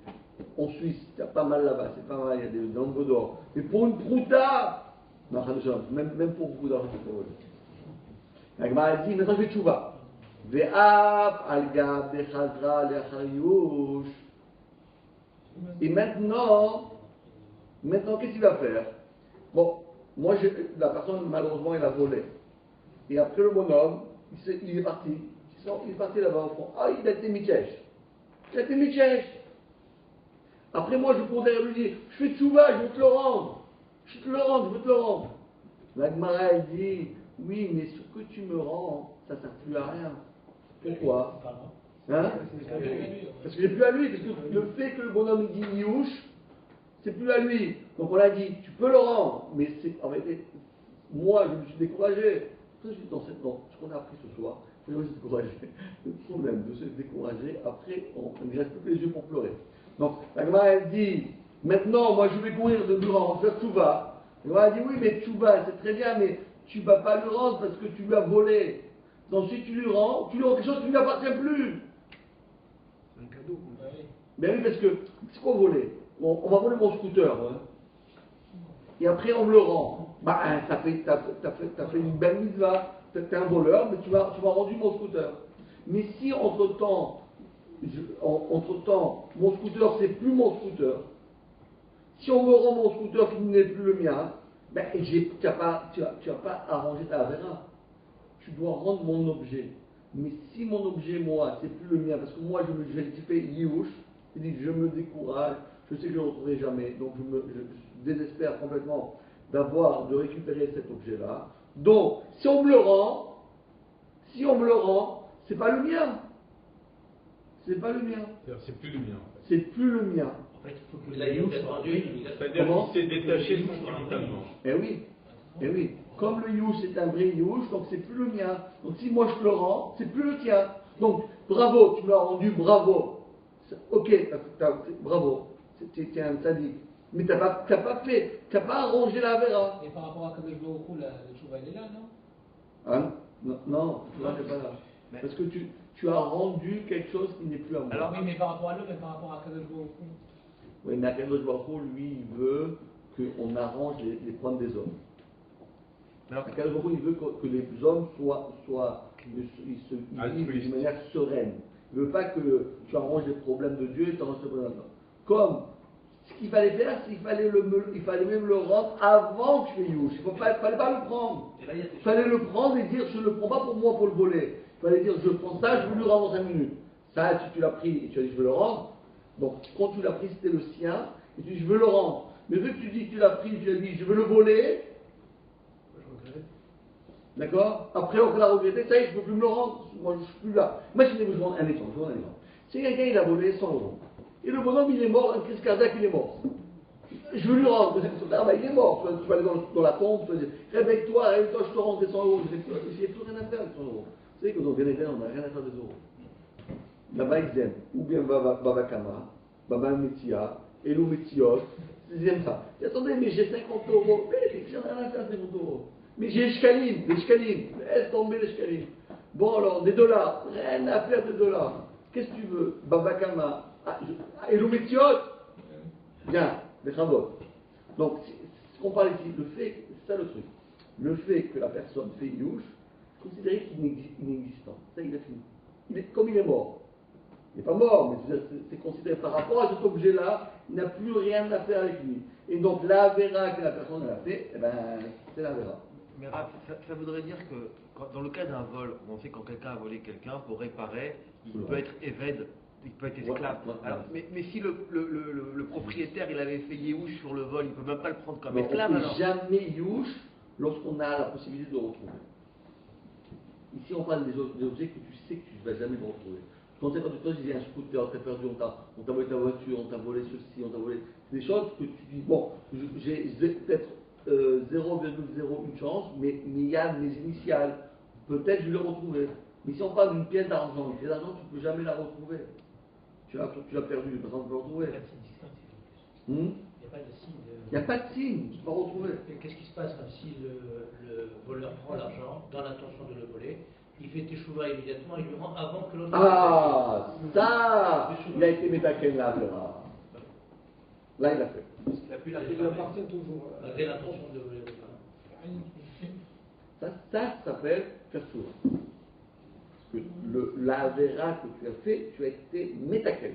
en Suisse, il y a pas mal là-bas, c'est pas mal, il y a des nombres d'or. Mais pour une prouta, non, même pour beaucoup d'argent, c'est pas vrai. La Gemara dit: maintenant je fais tchouva. Ve'ap al-gab bechazra le'achariush. Et maintenant, qu'est-ce qu'il va faire? Bon, moi, la personne, malheureusement, elle a volé. Et après, le bonhomme, il est parti. Il est parti là-bas au fond. Ah, il a été Mikesh. Après, moi, je cours derrière lui et dis: je fais tchouva, je veux te le rendre. La Gemara, elle dit: oui, mais ce que tu me rends, ça ne sert plus à rien. Pourquoi? Hein? Parce que c'est plus à lui, parce que le fait que le bonhomme il dit Youch, c'est plus à lui. Donc on a dit: tu peux le rendre, mais c'est en réalité, moi je me suis découragé. Dans ce qu'on a appris ce soir, il Il faut se décourager. Le problème de se décourager, après, on ne reste plus les yeux pour pleurer. Donc, la Gemara, elle dit, maintenant, moi, je vais courir de Durand, faire Tchouva. La Gemara dit, oui, mais Tchouva, c'est très bien, mais tu ne vas pas le rendre parce que tu lui as volé. Ensuite, tu lui rends quelque chose qui ne lui appartient plus. C'est un cadeau. Ben oui, parce que, c'est quoi voler? On va voler mon scooter. Hein. Et après, on me le rend. Bah, t'as fait une belle mitzvah. T'es un voleur, mais tu m'as rendu mon scooter. Mais si entre-temps, mon scooter, c'est plus mon scooter. Si on me rend mon scooter qui n'est plus le mien, ben, tu n'as pas arrangé ta avéra. Tu dois rendre mon objet. Mais si mon objet, moi, c'est plus le mien, parce que moi, j'ai fait Yiouch, je me décourage, je sais que je ne le retrouverai jamais, donc je désespère complètement de récupérer cet objet-là. Donc, si on me le rend, c'est pas le mien. C'est pas le mien. C'est plus le mien. En fait. C'est plus le mien. En fait, il faut que la Youch soit rendue. C'est-à-dire qu'il s'est détaché sentimentellement. Eh oui. Eh oui. Comme le Youch c'est un vrai Youch, donc c'est plus le mien. Donc si moi je te le rends, c'est plus le tien. Donc bravo, tu me l'as rendu, bravo. Ok, bravo. T'es un sadique. Mais t'as pas arrangé la vera. Et par rapport à Kadosh Baruch Hu, le Tchouva, il est là, non? Hein? Non, le Tchouva n'est pas là. Parce que tu as rendu quelque chose qui n'est plus à moi. Alors oui, mais par rapport à l'autre, mais par rapport à Kadosh Baruch Hu. Oui, mais Kadosh Baruch Hu, lui, il veut qu'on arrange les problèmes des hommes. Kadosh Baruch Hu, il veut que les hommes ils vivent d'une manière sereine. Il ne veut pas que tu arranges les problèmes de Dieu et tu arranges les problèmes de l'homme. Comme ce qu'il fallait faire, c'est qu'il fallait même le rendre avant que tu aies Youch. Il ne fallait pas le prendre. Il fallait le prendre et dire je ne le prends pas pour moi pour le voler. Il fallait dire je prends ça, je veux le rendre en 5 minutes. Ça, si tu l'as pris et tu as dit je veux le rendre, donc quand tu l'as pris c'était le sien et tu dis je veux le rendre. Mais vu que tu dis que tu l'as pris, tu as dit je veux le voler. D'accord? Après, on l'a regretté, ça y est, je ne peux plus me le rendre, moi je ne suis plus là. Imaginez-vous, je vous rends un exemple. Si quelqu'un il a volé 100 euros, et le bonhomme il est mort, un crise cardiaque il est mort. Je veux lui rendre, il est mort, tu vas aller dans la tombe, tu vas dire, réveille-toi, je te rends tes 100 euros, j'ai plus rien à faire avec 100 euros. Vous savez que dans Vénézuela, on n'a rien à faire des euros. Là-bas ils aiment, ou bien Baba Kama, Baba Metia, Elou Metiot, ils aiment ça. Et attendez, mais j'ai 50 euros, mais j'en ai rien à faire de 50 euros. Mais j'ai les shkalim, laisse tomber les shkalim. Bon alors, des dollars, rien à faire des dollars. Qu'est-ce que tu veux? Babakama, Eloumetiot? Bien, des travaux. Donc, ce qu'on parle ici, c'est ça le truc. Le fait que la personne fait Youch, considéré qu'il est inexistant. Ça, il a fini. Comme il est mort. Il n'est pas mort, mais c'est considéré par rapport à cet objet-là, il n'a plus rien à faire avec lui. Et donc, la vera que la personne a fait, eh ben, c'est la vera. Mais ça voudrait dire que dans le cas d'un vol, on sait quand quelqu'un a volé quelqu'un, pour réparer, il peut être évêque, il peut être esclave. Alors, mais si le propriétaire il avait fait Yehush sur le vol, il ne peut même pas le prendre comme esclave. On ne peut jamais Yehush lorsqu'on a la possibilité de le retrouver. Ici on parle des objets que tu sais que tu ne vas jamais le retrouver. Quand c'est pas tout ça, je dis un scooter, t'as perdu, on t'a volé ta voiture, on t'a volé ceci, on t'a volé. C'est des choses que tu dis, bon, j'ai peut-être 0,01 chance, mais il y a mes initiales. Peut-être je vais le retrouver. Mais si on parle d'une pièce d'argent, tu ne peux jamais la retrouver. Tu l'as perdu, personne ne peut la retrouver. Il n'y a pas de signe. Il n'y a pas de signe, tu ne peux pas retrouver. Qu'est-ce qui se passe si le voleur prend l'argent dans l'intention de le voler? Il fait teshuva immédiatement, il le rend avant que l'autre. Ah, ça, il a été métaken là, là il a fait. Il appartient toujours. Malgré l'intention de voler. Ça s'appelle Kassour. Parce que la vera que tu as fait, tu as été métaken.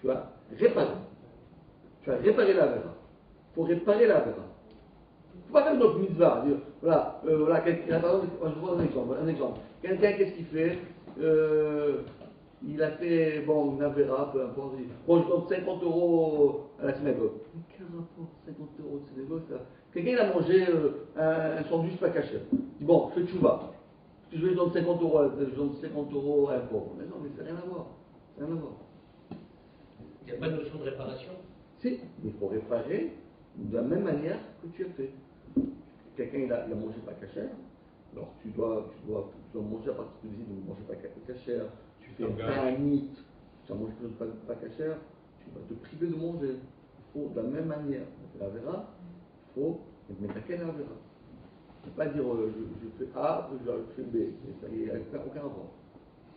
Tu as réparé. Tu as réparé la vera. Il faut réparer la vera. Il ne faut pas faire notre mitzvah. Dire, voilà, quelqu'un, par exemple, je vous donne un exemple. Quelqu'un, qu'est-ce qu'il fait? Il a fait, une avera, peu importe. Bon, je donne 50 euros à la synagogue. Mais quel rapport, 50 euros de synagogue, ça? Quelqu'un, il a mangé un sandwich pas caché. Il dit, bon, je fais tchouva. Je lui donne 50 euros, à un pauvre. Mais non, mais ça n'a rien à voir. Ça n'a rien à voir. Il n'y a pas de notion de réparation? Si, mais il faut réparer de la même manière que tu as fait. Quelqu'un, il a mangé pas caché. Alors tu dois manger à partir de ici, donc ne manges pas cachère, tu fais un T'engages. ta'anit, tu vas manger quelque chose de pas cachère, tu vas te priver de manger. Il faut de la même manière, on fait la vera, il faut mettre à quelle la vera. Ne pas dire je fais A, je fais B, il n'y a aucun rapport.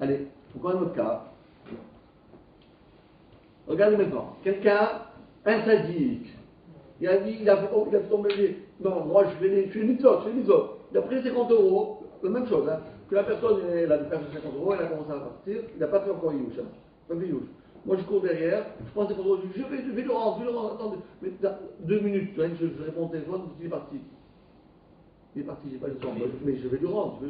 Allez, encore un autre cas. Regardez maintenant, quelqu'un, un sadique, il a fait tomber, non, moi je fais les mitzvot, il a pris 50 €, la même chose, hein, que la personne, elle a perdu 50 €, elle a commencé à partir, il n'a pas fait encore Youch, pas fait Youch. Moi je cours derrière, je prends 50 €, je vais le rendre, attendez, mais 2 minutes, je réponds au téléphone, il est parti. Il est parti, j'ai pas le temps, mais je vais le rendre,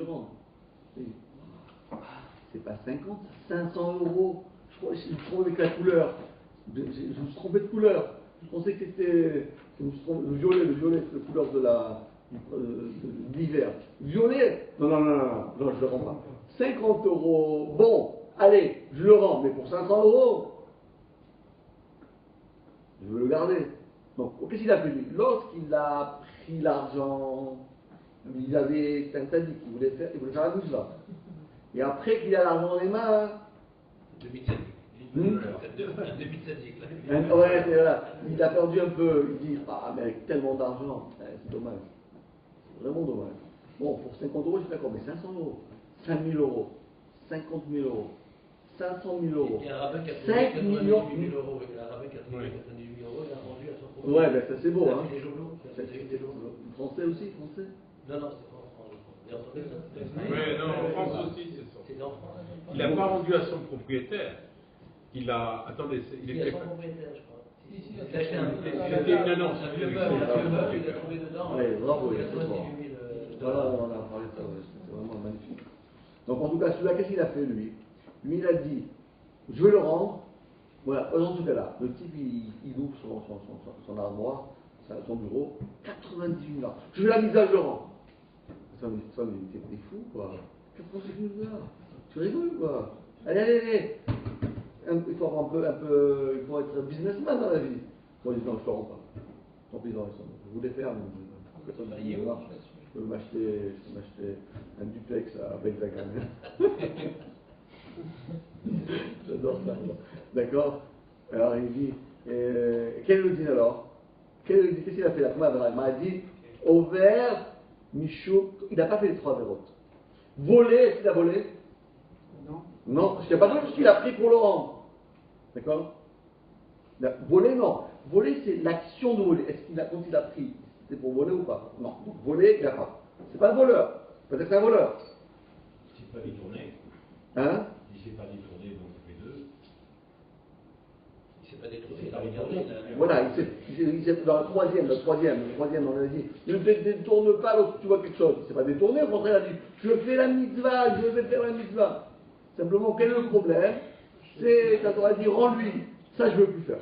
C'est pas 50, c'est 500 €. Je me suis trompé avec la couleur. Je me suis trompé de couleur. Je pensais que c'était le violet, c'est la couleur de l'hiver. Violet? Non, je le rends pas. 50 €, bon, allez, je le rends, mais pour 500 €, je veux le garder. Donc, qu'est-ce qu'il a fait lui? Lorsqu'il a pris l'argent, c'était un sadique, il voulait faire la mitzvah. Et après qu'il a l'argent dans les mains, Demi-sadique. Un demi-sadique, là. ouais, c'est là. Il a perdu un peu. Il dit, ah, mais avec tellement d'argent, c'est dommage. C'est vraiment dommage. Bon, pour 50 €, je suis d'accord, mais 500 €, 5 000 €, 50 000 €, 500 000 €. Il y a un rabbin qui a 5 millions. 98 000 €. Il y a un rabbin qui a trouvé 98 000 €, il a rendu à son propriétaire. Ouais, ben ça c'est beau, Il a hein. fait des journaux. Il a fait des journaux. Français aussi, français. Non, c'est pas en France. Vous avez entendu ça? Oui, non, en France aussi, c'est ça. C'était en France. Il n'a pas rendu à son propriétaire. Il a. Attendez, il Il était. a son propriétaire, je crois. Si, Il a acheté un C'était une annonce. un vieux meuble, il a trouvé dedans. Ouais, bravo, 98 000 $. Voilà, on a parlé de ça, ouais, c'était vraiment magnifique. Donc en tout cas, celui-là, qu'est-ce qu'il a fait lui? Lui, il a dit, je vais le rendre. Voilà, dans ce cas-là, le type, il ouvre son armoire, son bureau, 98 $. Je vais la mise à jour. Ça, mais t'es fou, quoi. 98 $. Tu rigoles, quoi. Allez. Il faut avoir il faut être businessman dans la vie. Bon, il dit, non, je ne te rends pas. Tant pis, non, je voulais faire, mais personne n'a dit, je peux m'acheter un duplex à Bentagan. J'adore ça. D'accord? Alors il dit, quel le dit alors? Qu'est-ce qu'il a fait la première verra? Il m'a dit, au vert, Michou, il n'a pas fait les 3 vérotes. Voler, est-ce qu'il a volé? Non, parce qu'il n'a pas volé, parce qu'il a pris pour le rendre. D'accord? Voler, non. Voler, c'est l'action de voler. Est-ce quand il a pris, c'était pour voler ou pas? Non. Donc voler, il n'a pas. C'est pas un voleur. Peut-être c'est un voleur. C'est pas détourné. Hein? Si c'est pas détourné, donc ça fait 2. Il s'est pas détourné, il a regardé. Voilà, dans le troisième, on a dit, ne détourne pas lorsque tu vois quelque chose. C'est pas détourné, au contraire, il a dit, je fais la mitzvah, je vais faire la mitzvah. Simplement, quel est le problème? C'est quand on a dit, rends-lui, ça je veux plus faire.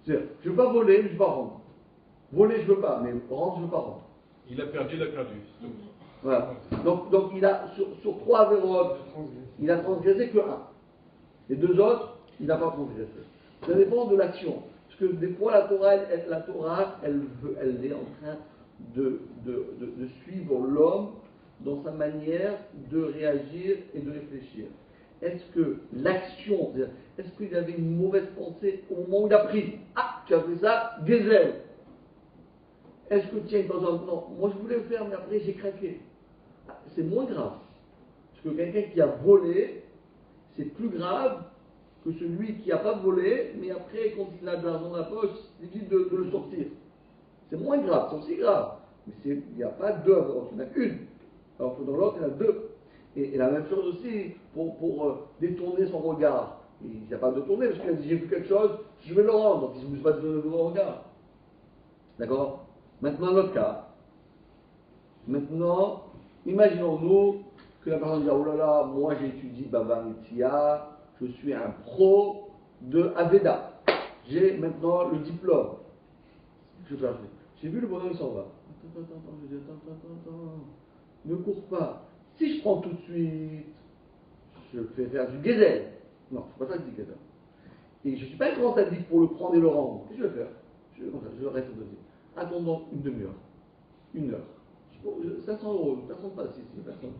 C'est-à-dire, je ne veux pas voler, mais je ne veux pas rendre. Voler, je ne veux pas, mais rendre, je ne veux pas rendre. Il a perdu. Voilà. Donc il a, sur 3 vérotes, il a transgressé que 1. Les 2 autres, il n'a pas transgressé. Ça dépend de l'action. Parce que des fois, la Torah, elle est en train de suivre l'homme dans sa manière de réagir et de réfléchir. Est-ce que l'action, est-ce qu'il avait une mauvaise pensée au moment où il a pris? Ah, tu as fait ça, Gezel. Est-ce que tiens, non, moi je voulais le faire, mais après j'ai craqué. Ah, c'est moins grave. Parce que quelqu'un qui a volé, c'est plus grave que celui qui n'a pas volé, mais après, quand il a de l'argent dans la poche, c'est difficile de le sortir. C'est moins grave, c'est aussi grave. Mais il n'y a pas 2 avances, il y en a une. Alors que dans l'autre, il y en a 2. Et la même chose aussi pour détourner son regard. Il n'y a pas de tourner, parce qu'il a dit j'ai vu quelque chose, je vais le rendre. Donc il ne se pas de le regard. D'accord? Maintenant, notre cas. Maintenant, imaginons-nous que la personne dit oh là là, moi j'ai étudié Baba Mitzia, je suis un pro de Aveda. J'ai maintenant le diplôme. J'ai vu le bonhomme, il s'en va. Attends. Ne cours pas. Si je prends tout de suite, je fais faire du Gezel. Non, c'est pas ça que je dis Gezel. Et je ne suis pas un grand sadique pour le prendre et le rendre. Qu'est-ce que je vais faire? Je reste au deuxième. Attendons une demi-heure. 1 heure. 500 euros, personne passe ici, personne.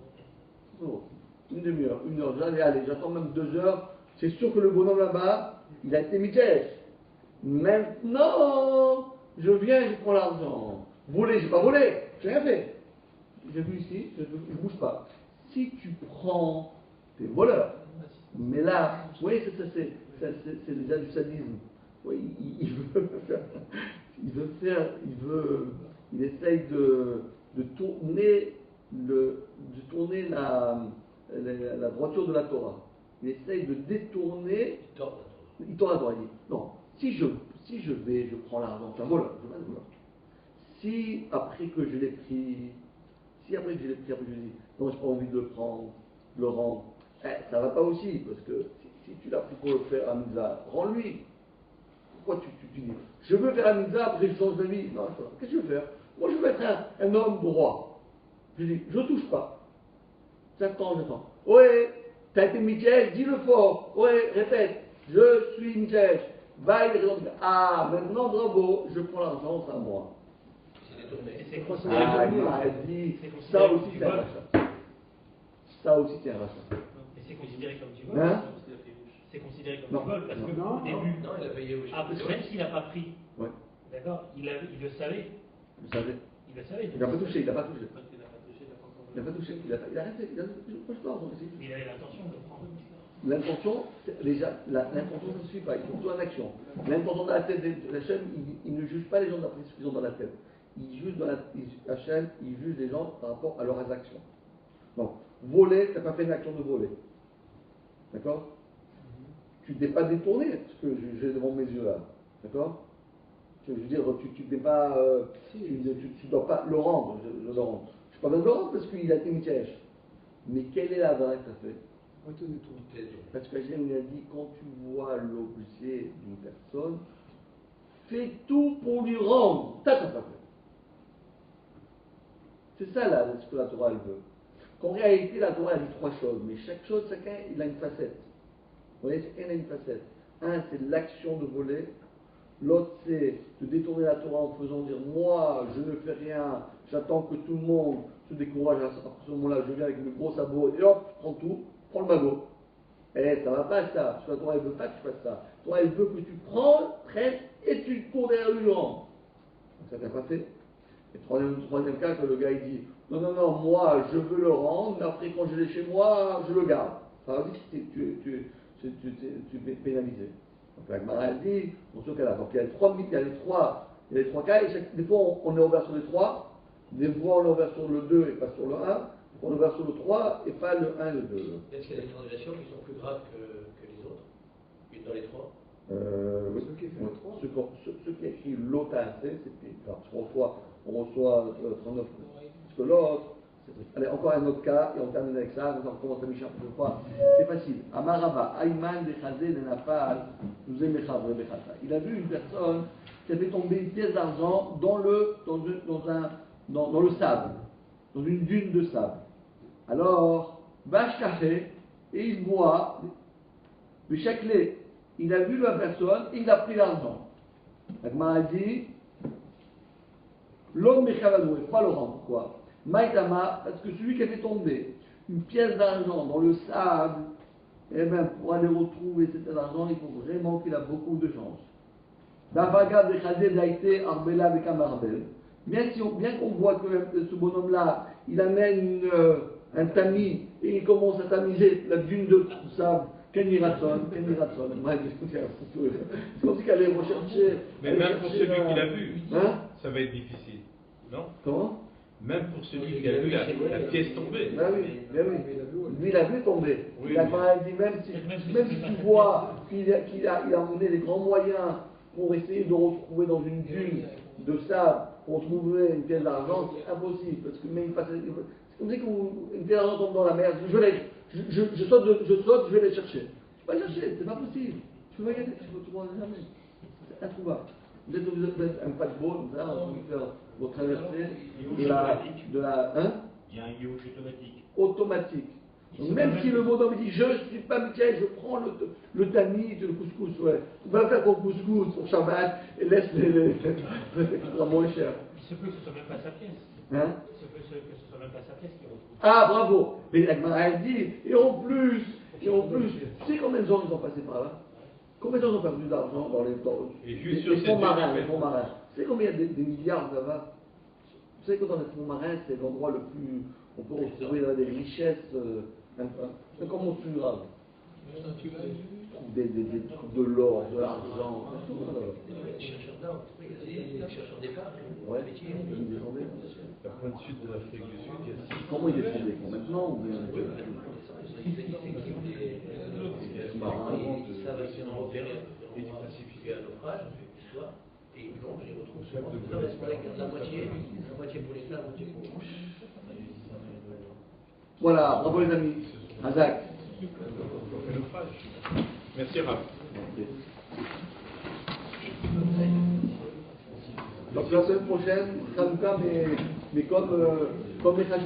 500 euros. Une demi-heure, 1 heure, allez, j'attends même 2 heures. C'est sûr que le bonhomme là-bas, il a été Michel. Maintenant, je viens et je prends l'argent. Voler, j'ai pas volé, j'ai rien fait. J'ai vu ici, je ne bouge pas. Si tu prends, t'es voleur. Mais là, vous voyez, c'est déjà du sadisme. Oui, il essaye de tourner la droiture de la Torah. Il essaye de détourner. Il tourne la Torah. Il dit non, si je vais, je prends l'argent, c'est un voleur, je vais un voleur. Si après que je l'ai pris, après je dis non, j'ai pas envie de le prendre, de le rendre, ça va pas aussi, parce que si tu l'as pris pour le faire à Mitzvah, rends-lui. Pourquoi tu dis je veux faire un Mitzvah, après je change de vie? Non, qu'est-ce que je veux faire? Moi je veux être un homme droit. Je dis, je touche pas. J'attends. Ouais, t'as été Michel, dis-le fort. Ouais, répète, je suis Michel. Va, il répond, ah, maintenant bravo, je prends l'argent, c'est à moi. C'est quoi ça? Il dit, ça aussi c'est un rachat. Ça aussi c'est un rachat. Et c'est considéré comme du vol? Hein? C'est considéré comme du vol parce que au début. Non, il a payé au Ah, parce que même s'il n'a pas pris. Ouais. D'accord, il le savait. Vous savez. Il le savait. Il n'a pas touché, il n'a pas touché. Il Il a arrêté, il a Mais il avait l'intention de prendre. L'intention, déjà, l'intention ne suffit pas, il faut plutôt une action. L'intention dans la tête d'Hachem, il ne juge pas les gens d'après ce qu'ils ont dans la tête. Il juge Hachem, il juge les gens par rapport à leurs actions. Donc, voler, tu n'as pas fait une action de voler. D'accord? Tu t'es pas détourné, ce que j'ai devant mes yeux là. D'accord? Je veux dire, tu t'es pas. Tu dois pas le rendre, je le rends. Je ne suis pas besoin de le rendre parce qu'il a été Michel. Mais quelle est la vraie que tu as fait? Parce que Hachem il a dit, quand tu vois l'objet d'une personne, fais tout pour lui rendre. Ça, t'as pas fait. C'est ça là, ce que la Torah elle veut. Qu'en réalité, la Torah elle dit 3 choses, mais chaque chose, chacun il a une facette. Vous voyez, chacun a une facette. Un, c'est l'action de voler. L'autre, c'est de détourner la Torah en faisant dire, moi, je ne fais rien, j'attends que tout le monde se décourage. À ce moment-là, je viens avec mes gros sabots et hop, je prends tout. Prends le magot. Ça va pas ça. Parce que la Torah elle veut pas que tu fasses ça. La Torah elle veut que tu prennes et tu cours derrière lui le rends. Ça t'a pas fait. Et troisième cas, que le gars il dit non, moi je veux le rendre, mais après quand je l'ai chez moi, je le garde. Ça veut dire que tu es pénalisé. Donc la Gemara elle dit, dans ce cas-là, donc il y a les trois cas, et des fois on est ouvert sur les 3, des fois on est ouvert sur le 2 et pas sur le 1. On va sur le 3 et pas le 1 et le 2. Est-ce qu'il y a des transgressions qui sont plus graves que les autres? Une dans les 3? Oui. Ceux qui écrit l'autre c'est pire. Alors, on reçoit 39 coups. Parce que l'autre, allez, encore un autre cas, et on termine avec ça, on commence à Mishnah pour une fois. C'est facile. Amaraba, Ayman de Chazé de Nafal, nous aimons Bechata. Il a vu une personne qui avait tombé une pièce d'argent dans le sable, dans une dune de sable. Alors, vache café, et il boit, le chaclé, il a vu la personne, et il a pris l'argent. La Gemara dit, l'homme Mechavadou, il ne faut pas le rendre. Pourquoi? Maïtama, parce que celui qui a fait tomber une pièce d'argent dans le sable, eh bien, pour aller retrouver cet argent, il faut vraiment qu'il a beaucoup de chance. Davaga de Chazé d'Aïté, Arbela avec un Marbel. Bien qu'on voit que ce bonhomme-là, il amène un tamis et il commence à tamiser la dune de sable. Kenny Ratson. C'est comme si qu'elle allait rechercher. Mais même pour celui qui l'a vu, hein? Ça va être difficile, non? Comment? Même pour celui qui a vu la pièce tomber. Ah oui, bien oui. Lui, il a vu tomber. Oui, La Gemara dit même si tu vois qu'il a emmené des grands moyens pour essayer de retrouver dans une dune de sable, pour trouver une pièce d'argent, c'est impossible. Parce que même c'est comme si une pièce d'argent tombe dans la mer. Je saute, je vais les chercher. Je ne vais pas chercher, c'est pas possible. Je peux pas y aller, je ne trouverai jamais. C'est introuvable. Vous êtes un paquebot, vous pouvez faire votre traversée de la. Hein? Il y a un yauch automatique. Automatique. Donc même si le bonhomme dit je ne suis pas Michael, je prends le tamis, le couscous, ouais. On va faire ton couscous pour Shabbat et laisse les moins cher. Il se peut que ce soit même pas sa pièce. Hein? Que ce soit même pas sa pièce qui retrouve. Ah, bravo! Mais la Gemara, elle dit, et en plus, tu sais combien de gens ils ont passé par là? Combien de gens ont perdu d'argent dans les Et juste sur fonds cette marins, durée, les fonds marins? Tu sais combien il y a des milliards là-bas? Vous savez que dans les fonds marins, c'est l'endroit le plus. On peut retrouver des richesses incommensurables. On trouve des trucs de l'or, de l'argent, tout ça là-bas. Les chercheurs d'or, les chercheurs d'épingle, Ouais, métier. ils les ont des- la pointe sud de l'Afrique du Sud, il y a 6 Comment ils les font des fonds maintenant ou bien Ils savent qu'ils ont repéré et du Pacifique à un naufrage, l'histoire, et ils plongent, ils retrouvent souvent des hommes, la moitié pour l'État, la moitié pour. Voilà, bravo les amis. Azak. Merci Rav. Donc la semaine prochaine, Hanouka, mais comme les Hajj